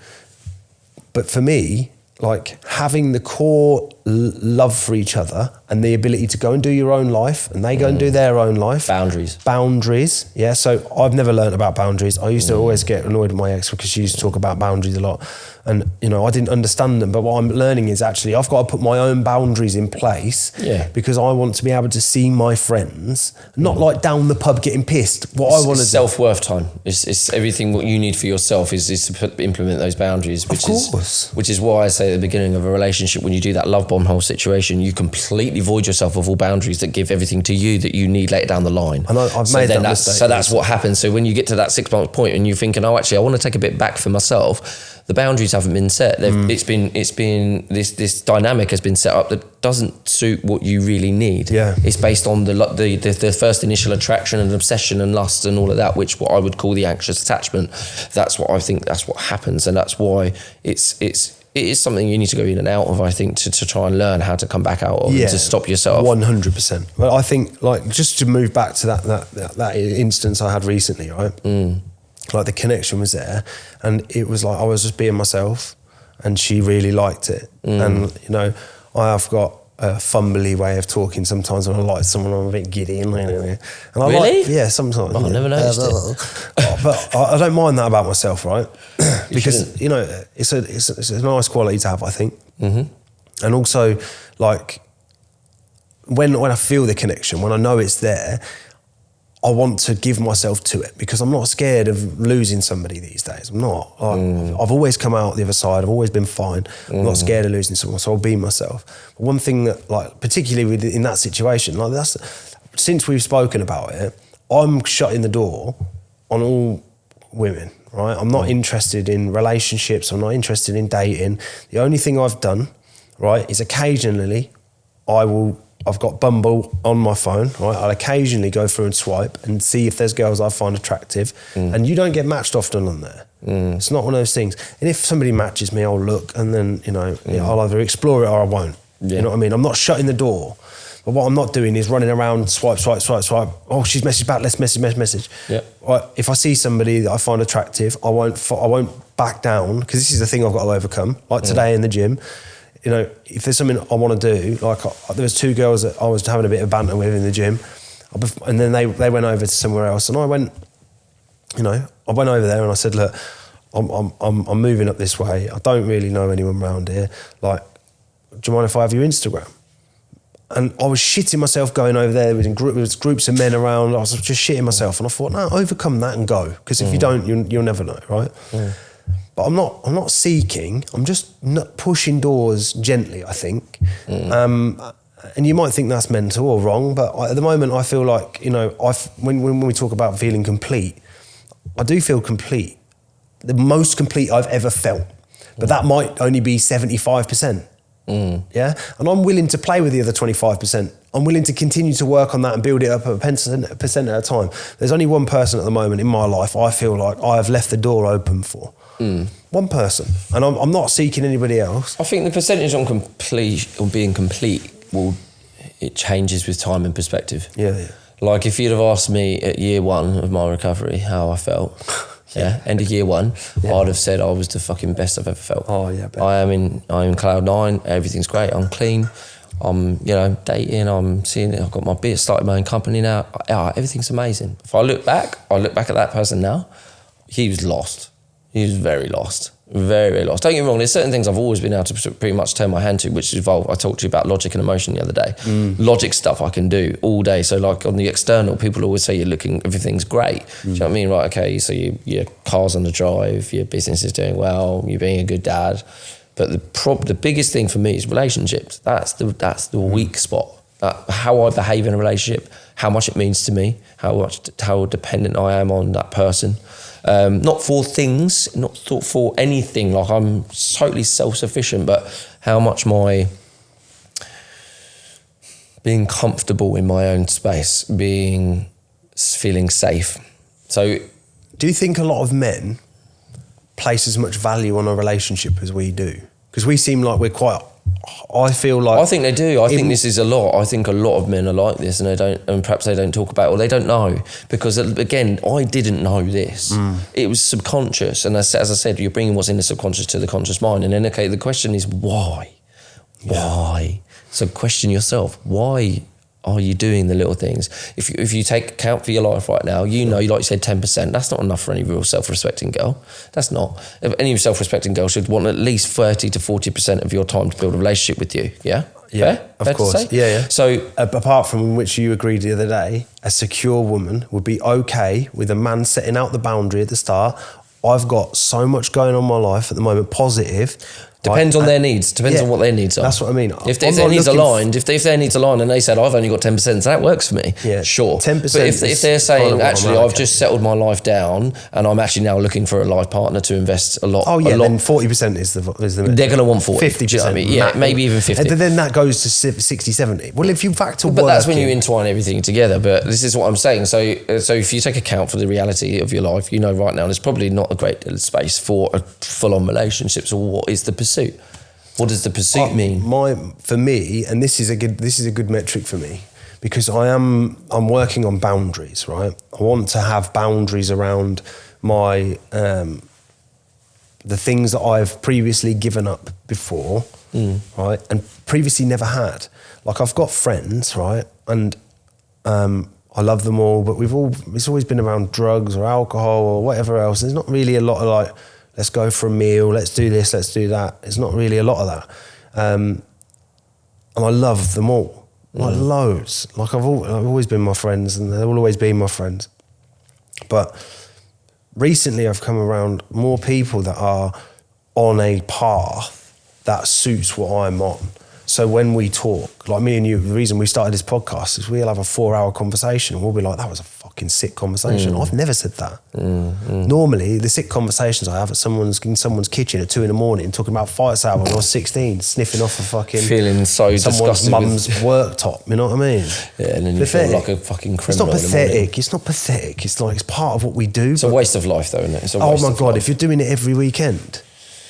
But for me, like, having the core love for each other and the ability to go and do your own life and they go and do their own life. Boundaries, yeah. So I've never learned about boundaries. I used to always get annoyed with my ex because she used to talk about boundaries a lot. And, you know, I didn't understand them. But what I'm learning is actually I've got to put my own boundaries in place because I want to be able to see my friends, not like down the pub getting pissed. I want to self-worth time. It's everything what you need for yourself is to implement those boundaries, which is why I say at the beginning of a relationship, when you do that love bomb whole situation, you completely void yourself of all boundaries that give everything to you that you need later down the line. And I've made that mistake. So that's what happens. So when you get to that 6-month point and you're thinking, oh, actually, I want to take a bit back for myself, the boundaries haven't been set. It's been this dynamic has been set up that doesn't suit what you really need. Yeah. It's based on the first initial attraction and obsession and lust and all of that, which what I would call the anxious attachment. That's what I think. That's what happens, and that's why it is something you need to go in and out of, I think, to try and learn how to come back out of and to stop yourself. 100%. Well, I think, like, just to move back to that instance I had recently, right? Like, the connection was there and it was like I was just being myself and she really liked it. And, you know, I have got a fumbly way of talking sometimes when I like someone, I'm a bit giddy. And I really? Yeah, sometimes. Oh, I never noticed it. But I don't mind that about myself, right? Because, you know, it's a nice quality to have, I think. And also, like, when I feel the connection, when I know it's there, I want to give myself to it because I'm not scared of losing somebody these days. I'm not. I've always come out the other side. I've always been fine. I'm not scared of losing someone, so I'll be myself. But one thing that, like, particularly in that situation, like since we've spoken about it, I'm shutting the door on all women, right? I'm not interested in relationships. I'm not interested in dating. The only thing I've done, right, is occasionally I've got Bumble on my phone, right? I'll occasionally go through and swipe and see if there's girls I find attractive. And you don't get matched often on there. It's not one of those things. And if somebody matches me, I'll look and then, I'll either explore it or I won't. You know what I mean? I'm not shutting the door. But what I'm not doing is running around, swipe. Oh, she's messaged back, let's message. Yeah. Right, if I see somebody that I find attractive, I won't back down, because this is the thing I've got to overcome. Like today in the gym, if there's something I want to do, like there was 2 girls that I was having a bit of banter with in the gym, and then they went over to somewhere else, and I went over there and I said, look, I'm moving up this way. I don't really know anyone around here. Like, do you mind if I have your Instagram? And I was shitting myself going over there. There was groups of men around. I was just shitting myself, and I thought, no, overcome that and go, because if you don't, you'll never know, right? But I'm not seeking. I'm just not pushing doors gently, I think. And you might think that's mental or wrong, but at the moment I feel like, when we talk about feeling complete, I do feel complete. The most complete I've ever felt. But that might only be 75%. Yeah? And I'm willing to play with the other 25%. I'm willing to continue to work on that and build it up a percent at a time. There's only one person at the moment in my life I feel like I have left the door open for. One person. And I'm not seeking anybody else. I think the percentage on being complete it changes with time and perspective. Yeah. Like if you'd have asked me at year 1 of my recovery how I felt, end of year 1, I'd have said I was the fucking best I've ever felt. Oh yeah. I am in cloud 9, everything's great, I'm clean, I'm dating, I'm seeing it, I've got my bit, started my own company now. Everything's amazing. If I look back at that person now, he was lost. He was very lost. Very, very lost. Don't get me wrong, there's certain things I've always been able to pretty much turn my hand to, which involve, I talked to you about logic and emotion the other day. Logic stuff I can do all day. So like on the external, people always say everything's great. Do you know what I mean? Right, okay, so your car's on the drive, your business is doing well, you're being a good dad. But the biggest thing for me is relationships. That's the weak spot. How I behave in a relationship, how much it means to me, how dependent I am on that person. Not for things, not for anything, like I'm totally self-sufficient, but how much my being comfortable in my own space, feeling safe. So, do you think a lot of men place as much value on a relationship as we do? Because we seem like we're quite... I feel like... I think they do. I think this is a lot. I think a lot of men are like this, and perhaps they don't talk about it, or they don't know. Because again, I didn't know this. It was subconscious. And as I said, you're bringing what's in the subconscious to the conscious mind. And then, okay, the question is why? Why? So question yourself, why are you doing the little things? If you take account for your life right now, like you said, 10%, that's not enough for any real self-respecting girl. That's not. Any self-respecting girl should want at least 30 to 40% of your time to build a relationship with you, yeah? Yeah, Fair? of Fair course. to say? Yeah. So, apart from which you agreed the other day, a secure woman would be okay with a man setting out the boundary at the start. I've got so much going on in my life at the moment, positive. Depends on their needs. Depends on what their needs are. That's what I mean. If their needs aligned, if their needs aligned and they said, I've only got 10%, so that works for me. Yeah, sure. 10%. But if they're saying, actually, I've just settled my life down and I'm actually now looking for a life partner to invest a lot. Oh yeah, then 40% is the they're going to want 40. 50%. You know what I mean? Yeah, maybe even 50. And then that goes to 60, 70. Well, if you factor But that's when you entwine everything together. But this is what I'm saying. So if you take account for the reality of your life, right now there's probably not a great deal of space for a full-on relationship. So what is the pursuit? What does the pursuit mean? For me, and this is a good metric for me, because I'm working on boundaries, right? I want to have boundaries around my the things that I've previously given up before, right? And previously never had. Like I've got friends, right? And I love them all, but it's always been around drugs or alcohol or whatever else. There's not really a lot of like, let's go for a meal, let's do this, let's do that. It's not really a lot of that. And I love them all. like loads. Like I've always been my friends, and they'll always be my friends. But recently, I've come around more people that are on a path that suits what I'm on. So when we talk, like me and you, the reason we started this podcast is we'll have a 4-hour conversation and we'll be like, that was a fucking sick conversation. I've never said that. Normally, the sick conversations I have at in someone's kitchen at 2 a.m, talking about fights out when I was 16, sniffing off a fucking... Feeling so someone's disgusted mum's worktop, you know what I mean? Yeah, and then you feel like a fucking criminal. It's not pathetic. It's not pathetic. It's like, it's part of what we do. It's a waste of life though, isn't it? It's a oh waste my of God, life. if you're doing it every weekend...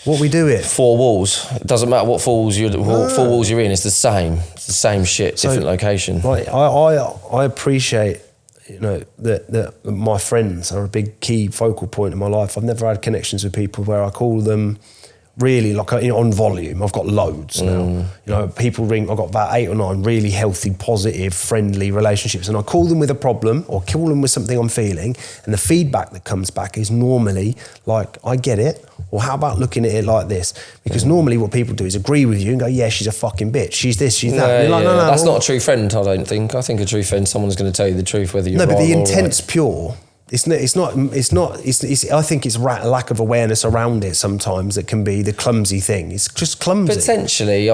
What we do it? 4 walls. It doesn't matter what 4 walls you're in. It's the same. It's the same shit, different location. Like I appreciate, you know, that my friends are a big key focal point in my life. I've never had connections with people where I call them really like on volume. I've got loads now. You know, people ring. I've got about 8 or 9 really healthy, positive, friendly relationships, and I call them with a problem or call them with something I'm feeling, and the feedback that comes back is normally like, I get it. Or how about looking at it like this? Because normally what people do is agree with you and go, yeah, she's a fucking bitch. She's this, she's that. You're like, no, that's not a true friend, I don't think. I think a true friend, someone's going to tell you the truth, whether you're right or right. No, but the intent's right. pure. I think it's lack of awareness around it sometimes that can be the clumsy thing. It's just clumsy. Potentially,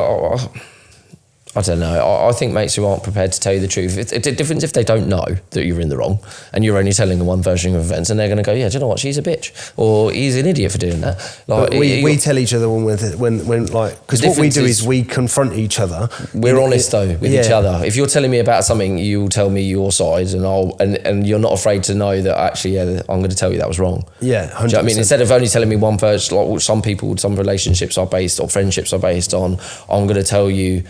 I don't know. I think mates who aren't prepared to tell you the truth, it's a difference if they don't know that you're in the wrong and you're only telling them one version of events, and they're going to go, yeah, do you know what, she's a bitch, or he's an idiot for doing that. Like, we tell each other when like, because what we do is we confront each other. We're honest though with each other. If you're telling me about something, you'll tell me your side, and you're not afraid to know that actually, yeah, I'm going to tell you that was wrong. Yeah, 100%. Do you know what I mean? Instead of only telling me one version, like some people, some relationships are based, or friendships are based on, I'm going to tell you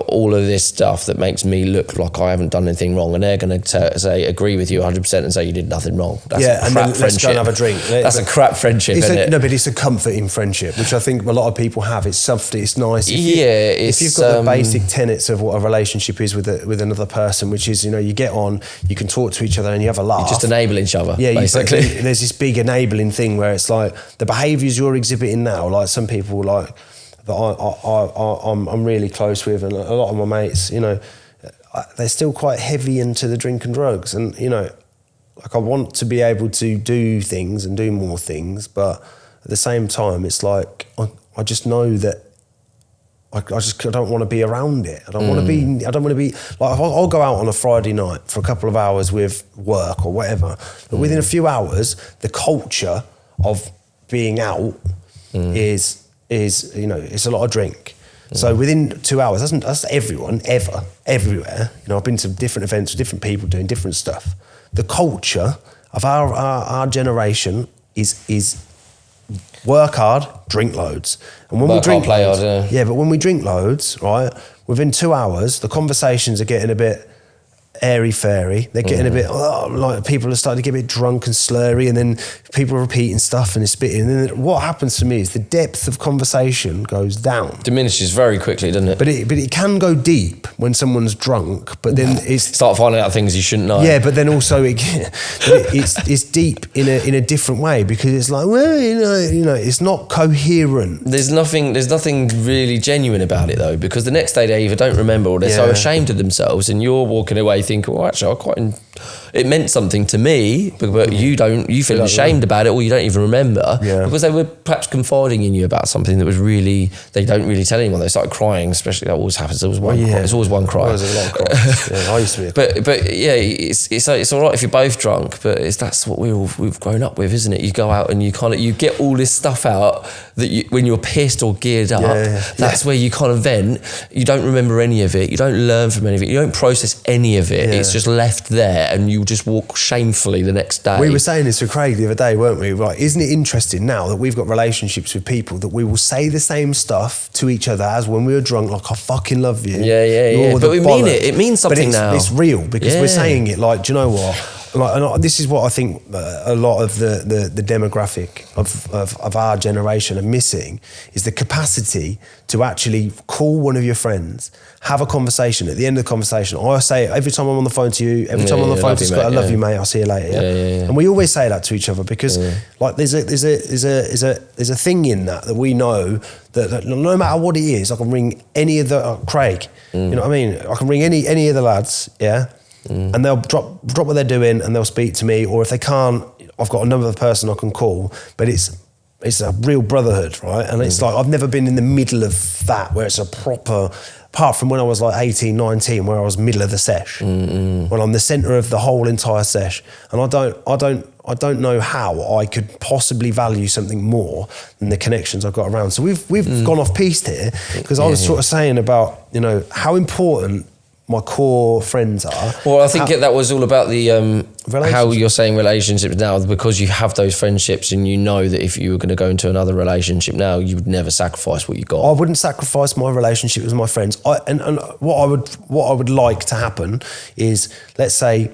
all of this stuff that makes me look like I haven't done anything wrong, and they're going to say agree with you 100% and say you did nothing wrong. That's a crap and then friendship. Let's go and have a drink. That's a crap friendship, isn't it? No, but it's a comforting friendship, which I think a lot of people have. It's soft, it's nice. If you've got the basic tenets of what a relationship is with another person, which is, you know, you get on, you can talk to each other and you have a laugh. You just enable each other, basically. There's this big enabling thing where it's like the behaviours you're exhibiting now, like some people like that I'm really close with, and a lot of my mates, you know, they're still quite heavy into the drink and drugs, and you know, like I want to be able to do things and do more things, but at the same time, it's like I just know that I don't want to be around it. I don't want to be like, I'll go out on a Friday night for a couple of hours with work or whatever, but within a few hours, the culture of being out is, you know, it's a lot of drink. So within 2 hours, that's everyone, everywhere. You know, I've been to different events with different people doing different stuff. The culture of our generation is work hard, drink loads. And when we drink loads, but when we drink loads, right, within 2 hours, the conversations are getting a bit airy-fairy. They're getting a bit, like people are starting to get a bit drunk and slurry, and then people are repeating stuff and spitting. And then what happens to me is the depth of conversation goes down. Diminishes very quickly, doesn't it? But it can go deep when someone's drunk, but then start finding out things you shouldn't know. Yeah, but then also it's deep in a different way, because it's like, well, you know, it's not coherent. There's nothing really genuine about it though, because the next day they either don't remember or they're so ashamed of themselves, and you're walking away thinking, well, actually, it meant something to me, but you feel ashamed about it, or you don't even remember, because they were perhaps confiding in you about something that was really, they don't really tell anyone. They started crying, especially, that always happens. There's always one cry. There's a lot of cries. I used to be but yeah, it's all right if you're both drunk, but that's what we've grown up with, isn't it? You go out and you get all this stuff out that when you're pissed or geared up, that's where you kind of vent. You don't remember any of it. You don't learn from any of it. You don't process any of it. It's just left there, and you just walk shamefully the next day. We were saying this to Craig the other day, weren't we? Right, isn't it interesting now that we've got relationships with people that we will say the same stuff to each other as when we were drunk, like, I fucking love you. Yeah. But we mean it. It means something now. It's real, because we're saying it like, do you know what? and this is what I think a lot of the demographic of our generation are missing, is the capacity to actually call one of your friends, have a conversation. At the end of the conversation, I say every time I'm on the phone to you, every time I'm on the phone to Scott, I love you, mate. I'll see you later. Yeah? And we always say that to each other because like there's a thing in that we know that no matter what it is, I can ring any of the Craig. You know what I mean? I can ring any of the lads. Yeah. And they'll drop what they're doing and they'll speak to me, or if they can't, I've got another person I can call. But it's a real brotherhood, right? And it's like I've never been in the middle of that where it's a proper, apart from when I was like 18, 19, where I was middle of the sesh. When I'm the centre of the whole entire sesh. And I don't know how I could possibly value something more than the connections I've got around. So we've gone off piste here, because I was sort of saying about, you know, how important my core friends are. Well, I think that was all about the how you're saying relationships now, because you have those friendships and you know that if you were going to go into another relationship now, you would never sacrifice what you got. I wouldn't sacrifice my relationship with my friends. And what I would like to happen is, let's say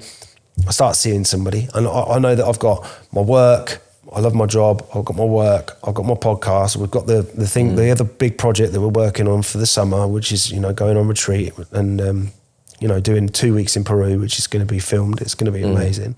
I start seeing somebody and I know that I've got my work, I love my job, I've got my work, I've got my podcast, we've got the thing, the other big project that we're working on for the summer, which is, you know, going on retreat and you know, doing 2 weeks in Peru, which is going to be filmed. It's going to be amazing.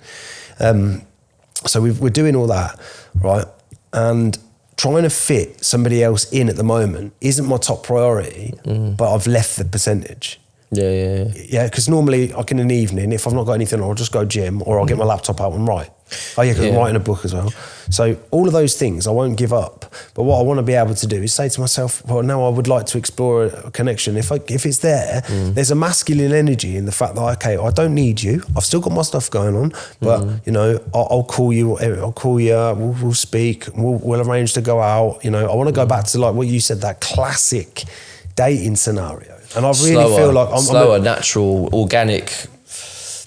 So we're doing all that, right? And trying to fit somebody else in at the moment isn't my top priority, but I've left the percentage. Yeah, because normally, like in an evening, if I've not got anything, I'll just go gym or I'll get my laptop out and write. Oh yeah, because I'm writing a book as well. So all of those things I won't give up. But what I want to be able to do is say to myself, well, now I would like to explore a connection. If it's there, there's a masculine energy in the fact that, okay, I don't need you. I've still got my stuff going on, but you know, I'll call you. We'll speak. We'll arrange to go out. You know, I want to go back to like what you said, that classic dating scenario. And I really feel like I'm natural, organic.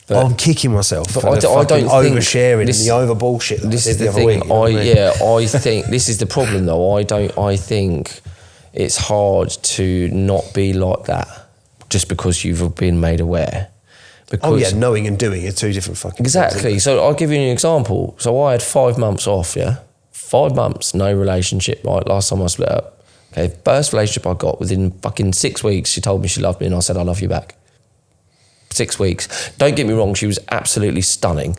I'm kicking myself. But I don't think oversharing and the over bullshit. This is the thing. I think this is the problem though. I think it's hard to not be like that just because you've been made aware. Because knowing and doing are two different fucking exactly. things. So I'll give you an example. So I had 5 months off. 5 months, no relationship. Right, last time I split up. Okay, first relationship I got, within fucking 6 weeks, she told me she loved me and I said, I love you back. 6 weeks. Don't get me wrong, she was absolutely stunning.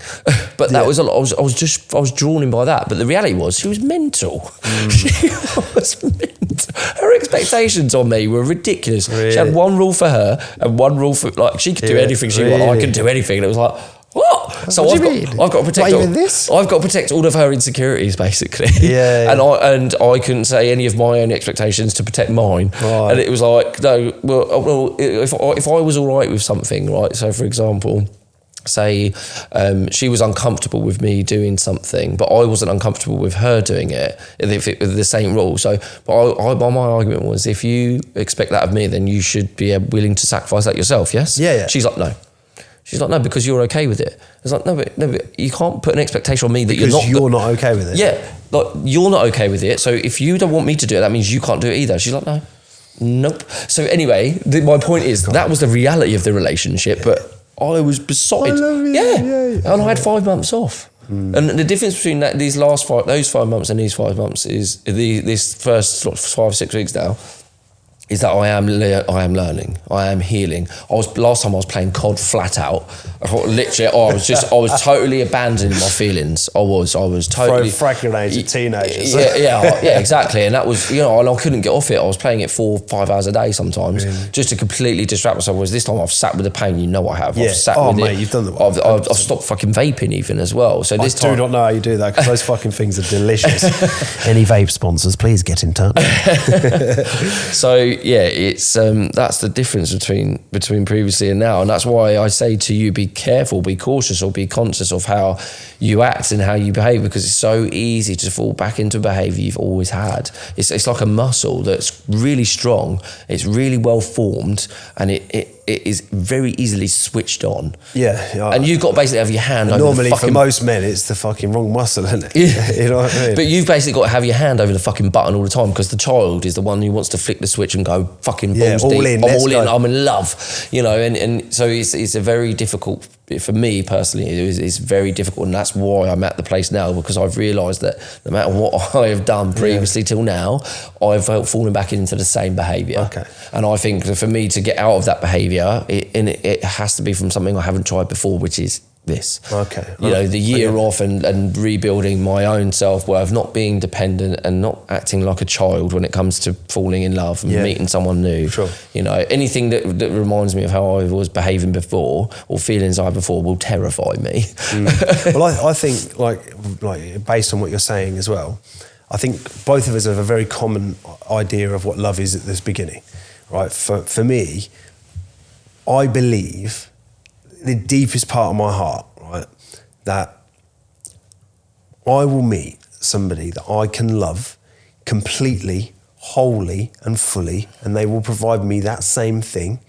But that was a lot. I was drawn in by that. But the reality was, she was mental. She was mental. Her expectations on me were ridiculous. Really? She had one rule for her and one rule for, like, she could do anything she wanted. I couldn't do anything. And it was like, what? So I've got to protect. I've got to protect all of her insecurities, basically. And I couldn't say any of my own expectations to protect mine. Right. And it was like, no. Well, if I was all right with something, right? So, for example, say she was uncomfortable with me doing something, but I wasn't uncomfortable with her doing it. If it was the same rule. So, but my argument was, if you expect that of me, then you should be willing to sacrifice that yourself. Yes. Yeah. She's like, no. She's like, no, because you're okay with it. It's like, no, but you can't put an expectation on me that you're not okay with it. Yeah, like you're not okay with it. So if you don't want me to do it, that means you can't do it either. She's like, no, nope. So anyway, my point is that was the reality of the relationship, but I was beside. And I had 5 months off. And the difference between those 5 months and these 5 months is this first 5-6 weeks now. Is that I am learning, I am healing. Last time I was playing COD flat out. I was totally abandoning my feelings. I was totally frag grenades at teenagers. Yeah, exactly. And that was, you know, and I couldn't get off it. I was playing it 4-5 hours a day sometimes, just to completely distract myself. Whereas this time I've sat with the pain. You know I have. Yeah. I've sat with it. You've done the. I've stopped fucking vaping even as well. So this time, I do not know how you do that, because those fucking things are delicious. Any vape sponsors, please get in touch. So. Yeah, it's that's the difference between previously and now, and that's why I say to you, be careful, be cautious, or be conscious of how you act and how you behave, because it's so easy to fall back into behaviour you've always had. It's like a muscle that's really strong, it's really well formed, and it is very easily switched on. Yeah. And you've got to basically have your hand over normally the fucking... for most men, it's the fucking wrong muscle, isn't it? Yeah. You know what I mean? But you've basically got to have your hand over the fucking button all the time, because the child is the one who wants to flick the switch and go fucking balls deep. I'm all in, I'm in love. You know, and so it's a very difficult for me personally, it's very difficult, and that's why I'm at the place now, because I've realised that no matter what I have done previously till now, I've fallen back into the same behaviour. Okay. And I think that for me to get out of that behaviour, it has to be from something I haven't tried before, which is this. Okay. You know, the year off and rebuilding my own self-worth, not being dependent and not acting like a child when it comes to falling in love and meeting someone new. Sure. You know, anything that reminds me of how I was behaving before or feelings I had before will terrify me. Well, I think like based on what you're saying as well, I think both of us have a very common idea of what love is at this beginning, right? For me, I believe the deepest part of my heart, right, that I will meet somebody that I can love completely, wholly and fully, and they will provide me that same thing,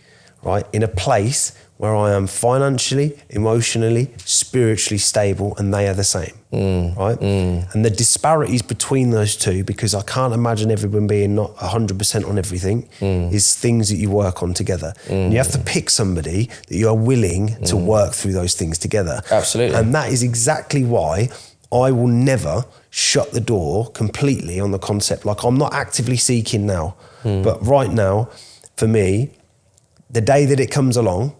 right, in a place where I am financially, emotionally, spiritually stable, and they are the same, right? And the disparities between those two, because I can't imagine everyone being not 100% on everything, is things that you work on together. And you have to pick somebody that you are willing to work through those things together. Absolutely. And that is exactly why I will never shut the door completely on the concept. Like, I'm not actively seeking now, but right now, for me, the day that it comes along,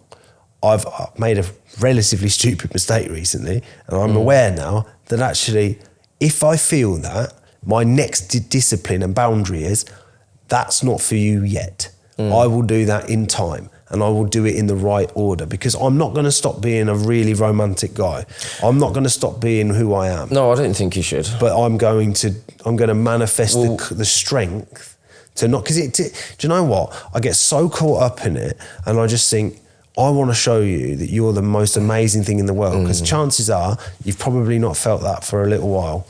I've made a relatively stupid mistake recently, and I'm aware now that actually, if I feel that, my next discipline and boundary is, that's not for you yet. I will do that in time, and I will do it in the right order, because I'm not going to stop being a really romantic guy. I'm not going to stop being who I am. No, I don't think you should. But I'm going to manifest the strength to not, because do you know what? I get so caught up in it, and I just think, I want to show you that you're the most amazing thing in the world, because chances are you've probably not felt that for a little while.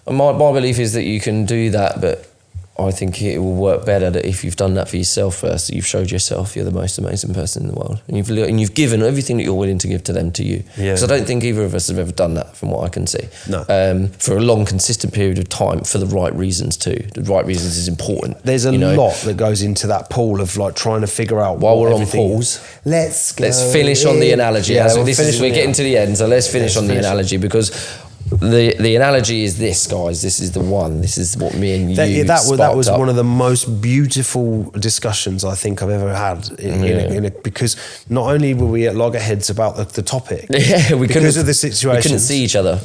And my belief is that you can do that, but I think it will work better that if you've done that for yourself first, that you've showed yourself you're the most amazing person in the world, and you've given everything that you're willing to give to them to you. Because I don't think either of us have ever done that, from what I can see. No. For a long, consistent period of time, for the right reasons too. The right reasons is important. There's a lot that goes into that pool of like trying to figure out. While we're on pause, let's finish on the analogy. Yeah, we're getting to the end, so let's finish on the analogy, because the analogy is this, guys. This is the one. This is what me and you that was one of the most beautiful discussions I think I've ever had because not only were we at loggerheads about the topic, because of the situation, we couldn't see each other.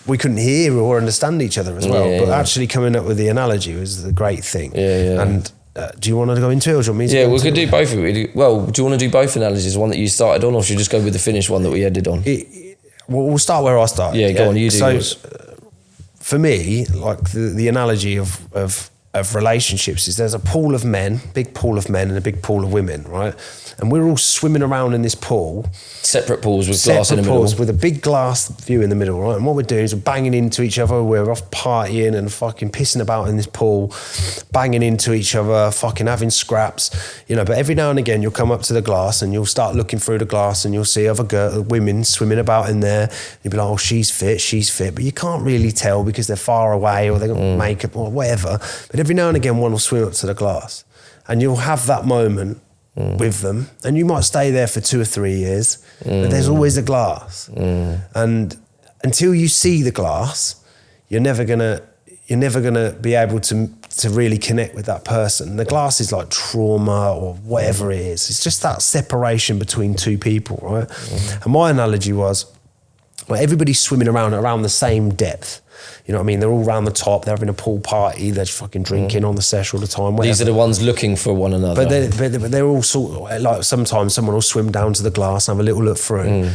We couldn't hear or understand each other as well. But actually coming up with the analogy was the great thing. And do you want to go into it, or do you want me to? Yeah, we could do both of it. Well, do you want to do both analogies? One that you started on, or should you just go with the finished one that we ended on? We'll start where I started. Yeah, go on, you do yours. For me, like the analogy of relationships is there's a pool of men, big pool of men and a big pool of women, right? And we're all swimming around in this pool. Separate pools with glass in the middle. With a big glass view in the middle, right? And what we're doing is we're banging into each other. We're off partying and fucking pissing about in this pool, banging into each other, fucking having scraps, But every now and again you'll come up to the glass and you'll start looking through the glass and you'll see other women swimming about in there. You'll be like, oh, she's fit. But you can't really tell because they're far away or they've got makeup or whatever. But every now and again one will swim up to the glass and you'll have that moment with them, and you might stay there for 2 or 3 years, but there's always a glass. And until you see the glass, you're never gonna be able to really connect with that person. The glass is like trauma or whatever it is. It's just that separation between two people, right? And my analogy was, well, everybody's swimming around the same depth. You know what I mean? They're all around the top. They're having a pool party. They're just fucking drinking on the sesh all the time. Whatever. These are the ones looking for one another. But they're all sort of, like, sometimes someone will swim down to the glass and have a little look through.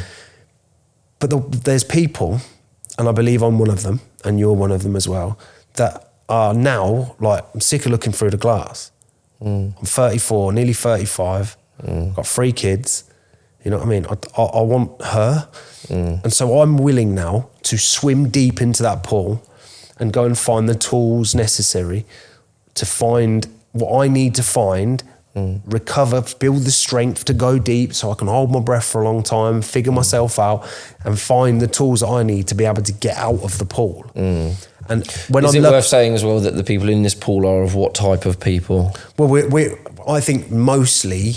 But there's people, and I believe I'm one of them, and you're one of them as well, that are now, like, I'm sick of looking through the glass. I'm 34, nearly 35, got 3 kids. You know what I mean? I want her. And so I'm willing now to swim deep into that pool and go and find the tools necessary to find what I need to find, recover, build the strength to go deep so I can hold my breath for a long time, figure myself out and find the tools that I need to be able to get out of the pool. And when is it worth saying as well that the people in this pool are of what type of people? Well, I think mostly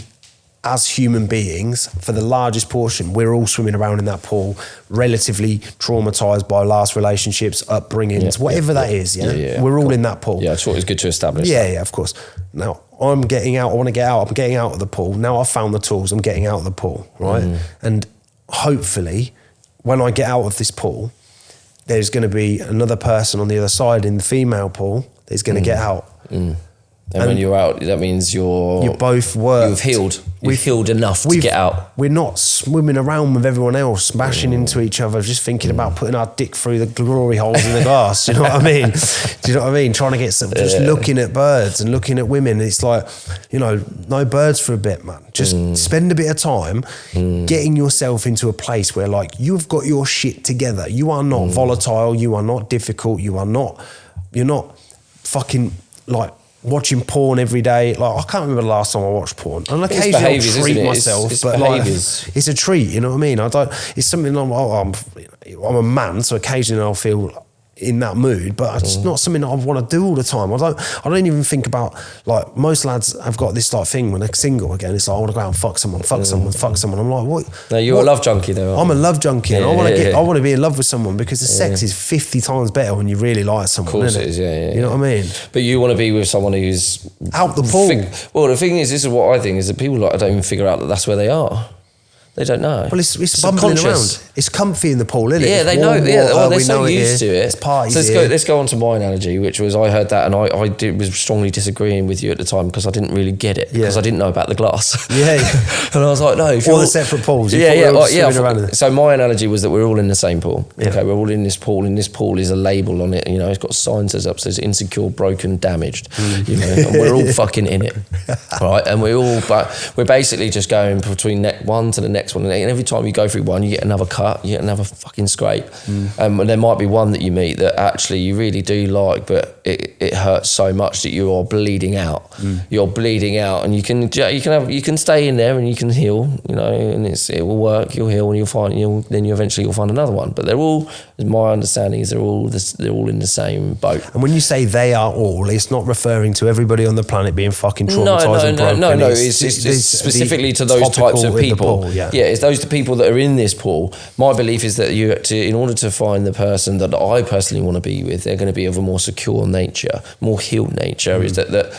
as human beings, for the largest portion, we're all swimming around in that pool, relatively traumatized by last relationships, upbringings, whatever that is. We're all in that pool. Yeah, I thought it was good to establish that. Yeah, of course. Now, I'm getting out, I want to get out, I'm getting out of the pool. Now I've found the tools, I'm getting out of the pool, right? And hopefully, when I get out of this pool, there's going to be another person on the other side in the female pool that's going to get out. And when you're out, that means you're both worked. You've healed. We've healed enough to get out. We're not swimming around with everyone else, smashing into each other, just thinking about putting our dick through the glory holes in the glass. You know what I mean? Do you know what I mean? Trying to get some, just looking at birds and looking at women. It's like, you know, no birds for a bit, man. Just spend a bit of time getting yourself into a place where, like, you've got your shit together. You are not volatile. You are not difficult. You're not fucking like watching porn every day. Like, I can't remember the last time I watched porn. And occasionally I'll treat myself, but like, it's a treat, you know what I mean? It's something I'm a man, so occasionally I'll feel in that mood, but it's not something that I want to do all the time. I don't even think about, like, most lads have got this like thing when they're single again, it's like, I want to go out and fuck someone. I'm like, what? No, you're a love junkie though. I'm a love junkie, and I want to be in love with someone, because the sex is 50 times better when you really like someone. Of course isn't it is, yeah. You know what I mean? But you want to be with someone who's out the pool. Well, the thing is, this is what I think, is that people like don't even figure out that that's where they are. They don't know. Well, it's bumbling around. It's comfy in the pool, isn't it? Yeah, they know. Well, they're so used to it. It's parties. So let's go on to my analogy, which was, I heard that and I was strongly disagreeing with you at the time, because I didn't really get it, because I didn't know about the glass. Yeah. And I was like, no. All the separate pools. So my analogy was that we're all in the same pool. Yeah. Okay, we're all in this pool. In this pool is a label on it. You know, it's got signs up, says insecure, broken, damaged. You know, and we're all fucking in it, right? And we're basically just going between one to the next one, and every time you go through one, you get another cut, you get another fucking scrape. And there might be one that you meet that actually you really do like, but it hurts so much that you are bleeding out. You're bleeding out, and you can stay in there and you can heal, you know, and it will work. You'll heal, and eventually you'll find another one. But they're all, my understanding is they're all in the same boat. And when you say they are all, it's not referring to everybody on the planet being fucking traumatized and broken. No. It's specifically to those types of people. It's those people that are in this pool. My belief is that in order to find the person that I personally want to be with, they're going to be of a more secure nature, more healed nature. Is that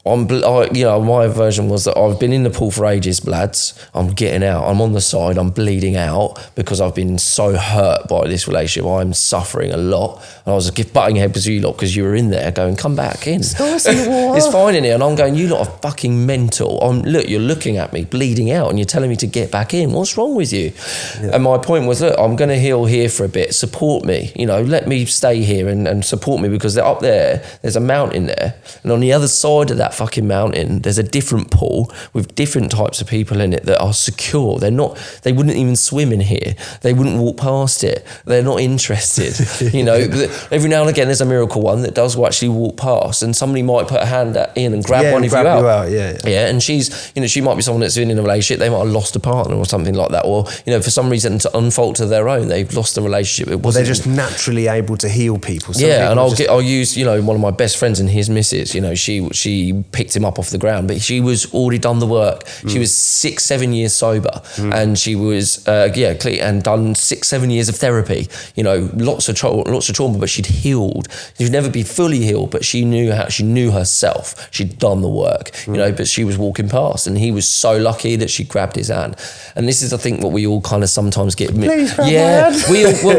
my version was that I've been in the pool for ages, lads. I'm getting out. I'm on the side. I'm bleeding out because I've been so hurt by this relationship. I'm suffering a lot. And I was butting heads with you lot because you were in there going, come back in. It's fine in here. And I'm going, you lot are fucking mental. Look, you're looking at me bleeding out and you're telling me to get back in. What's wrong with you? Yeah. And my point was, look, I'm going to heal here for a bit. Support me. You know, let me stay here and support me, because they're up there. There's a mountain there. And on the other side of that fucking mountain, there's a different pool with different types of people in it that are secure. They wouldn't even swim in here. They wouldn't walk past it. They're not interested. You know, every now and again there's a miracle one that does actually walk past, and somebody might put a hand in and grab one of you out. Yeah, and she's, you know, she might be someone that's been in a relationship. They might have lost a partner or something like that, or, you know, for some reason, to unfault of their own, they've lost a relationship. They're just naturally able to heal people. I'll use, you know, one of my best friends and his missus. You know, she picked him up off the ground, but she was already done the work. She was 6-7 years sober, and she was and done 6-7 years of therapy. You know, lots of trauma, but she'd healed. She'd never be fully healed, but she knew herself. She'd done the work. You know, but she was walking past, and he was so lucky that she grabbed his hand. And this is, I think, what we all kind of sometimes get. Please grab my hand.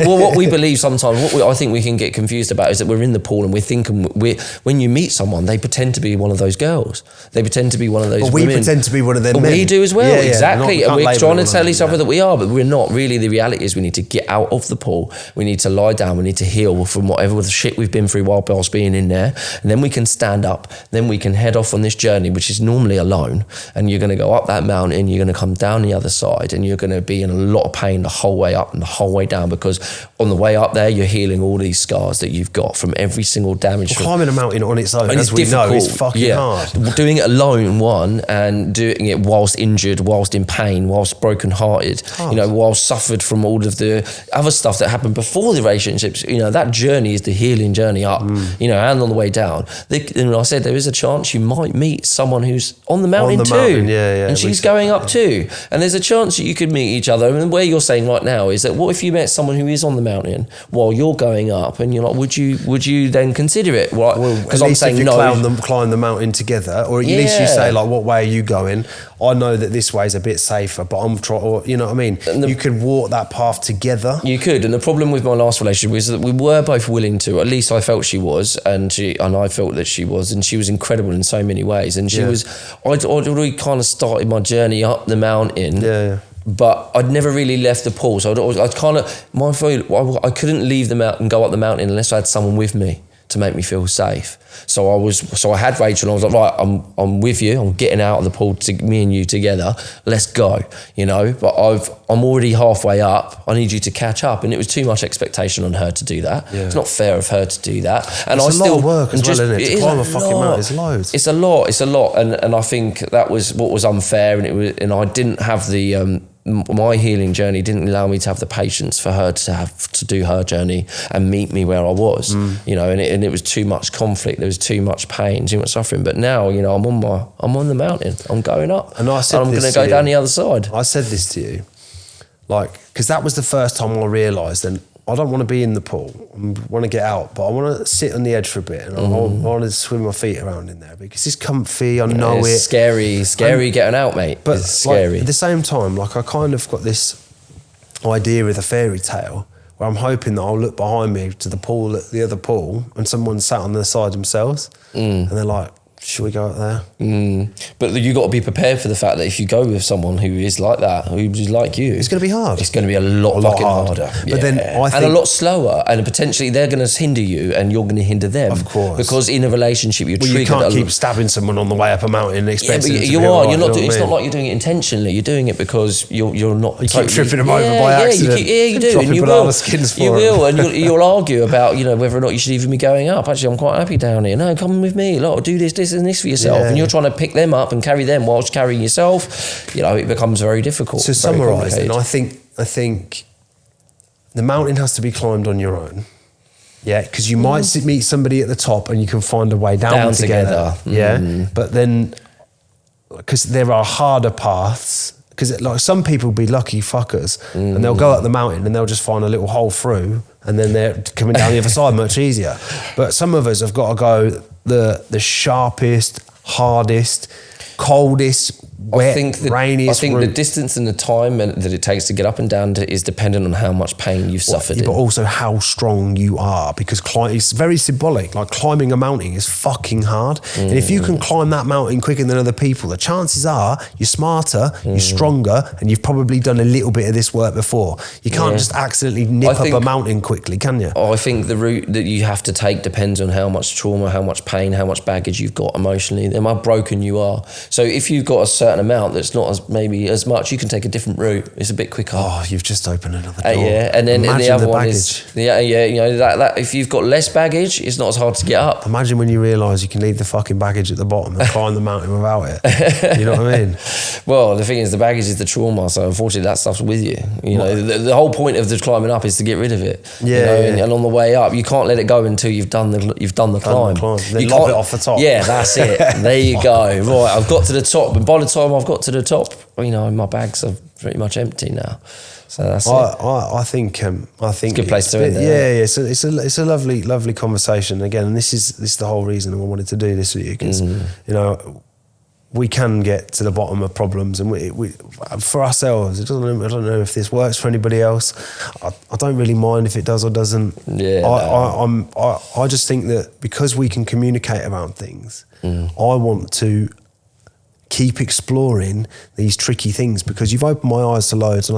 What we believe sometimes, I think we can get confused about, is that we're in the pool and we're thinking when you meet someone, they pretend to be one of those girls. They pretend to be one of those women. We pretend to be one of them men. We do as well, exactly. And we're trying to tell each other that we are, but we're not. Really, the reality is we need to get out of the pool. We need to lie down. We need to heal from whatever the shit we've been through whilst being in there. And then we can stand up. Then we can head off on this journey, which is normally alone. And you're going to go up that mountain. You're going to come down the other side, and you're going to be in a lot of pain the whole way up and the whole way down, because on the way up there, you're healing all these scars that you've got from every single damage. Climbing a mountain on its own, as we know, is fucking hard. hard. Doing it alone, one, and doing it whilst injured, whilst in pain, whilst brokenhearted, you know, whilst suffered from all of the other stuff that happened before the relationships. You know, that journey is the healing journey up, you know, and on the way down. And I said there is a chance you might meet someone who's on the mountain too. And she's going up too. And there's a chance that you could meet each other. And where you're saying right now is that what if you met someone who is on the mountain while you're going up, and you're like, would you then consider it? Because I'm saying no. Climb the mountain together, or at least you say like, what way are you going? I know that this way is a bit safer, but I'm trying, or you know what I mean? You could walk that path together. You could, and the problem with my last relationship was that we were both willing to, at least I felt she was, and I felt that she was, and she was incredible in so many ways, and she was, I'd already kind of started my journey up the mountain. But I'd never really left the pool, so I couldn't leave the mountain and go up the mountain unless I had someone with me to make me feel safe. So I had Rachel, and I was like, right, I'm with you. I'm getting out of the pool, me and you together. Let's go, you know. But I'm already halfway up. I need you to catch up, and it was too much expectation on her to do that. It's not fair of her to do that. And it's a lot of work as well, isn't it? To climb a fucking mountain, it's loads. It's a lot, and I think that was what was unfair, and I didn't have the. My healing journey didn't allow me to have the patience for her to have to do her journey and meet me where I was, you know, and it was too much conflict. There was too much pain, too much suffering. But now, you know, I'm on the mountain. I'm going up, and I'm going to go down the other side. I said this to you, like, because that was the first time I realised, and I don't want to be in the pool. I want to get out, but I want to sit on the edge for a bit, and I want to swim my feet around in there because it's comfy. I know it's scary getting out, mate. But it's scary. Like, at the same time, like I kind of got this idea with a fairy tale where I'm hoping that I'll look behind me to the pool, at the other pool, and someone sat on the side themselves, and they're like, should we go up there? But you got to be prepared for the fact that if you go with someone who is like that, who's like you, it's going to be hard. It's going to be a lot harder. But then I think, and a lot slower, and potentially they're going to hinder you, and you're going to hinder them. Of course, because in a relationship you're triggered. You can't keep stabbing someone on the way up a mountain and expecting it to you be are. right, You're not. It's not like you're doing it intentionally. You're doing it because you're not. You keep tripping them over by accident. You do, and you will. You will, and you'll argue about whether or not you should even be going up. Actually, I'm quite happy down here. No, come with me. Like, do this, and this for yourself. And you're trying to pick them up and carry them whilst carrying yourself. It becomes very difficult. To summarise, and I think the mountain has to be climbed on your own. Yeah, because you might meet somebody at the top and you can find a way down together. Yeah, but then because there are harder paths. Because like some people be lucky fuckers and they'll go up the mountain and they'll just find a little hole through and then they're coming down the other side much easier. But some of us have got to go the sharpest, hardest, coldest, wet, rainiest. I think the distance and the time that it takes to get up and down is dependent on how much pain you've suffered. But also how strong you are, because it's very symbolic. Like climbing a mountain is fucking hard. And if you can climb that mountain quicker than other people, the chances are you're smarter, you're stronger, and you've probably done a little bit of this work before. You can't just accidentally nip up a mountain quickly, can you? I think the route that you have to take depends on how much trauma, how much pain, how much baggage you've got emotionally, and how broken you are. So if you've got a certain amount that's not as much, you can take a different route. It's a bit quicker. Oh, you've just opened another door. And then the other one is that if you've got less baggage, it's not as hard to get up. Imagine when you realise you can leave the fucking baggage at the bottom and climb the mountain without it. You know what I mean? Well, the thing is, the baggage is the trauma, so unfortunately that stuff's with you. The whole point of the climbing up is to get rid of it. And on the way up, you can't let it go until you've done the climb. Then you lop it off the top. Yeah, that's it. There you go. Right, I've got to the top, and by the time I've got to the top, my bags are pretty much empty now. So that's it. I think it's a good place to end. Yeah. It's a lovely conversation again, and this is the whole reason I wanted to do this with you, because we can get to the bottom of problems, and we for ourselves. I don't know if this works for anybody else. I don't really mind if it does or doesn't. I just think that because we can communicate around things, I want to keep exploring these tricky things, because you've opened my eyes to loads, and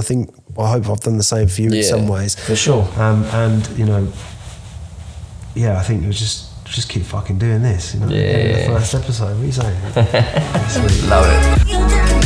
I hope I've done the same for you in some ways. For sure. And I think you'll just keep fucking doing this. The first episode, what are you saying? Love it.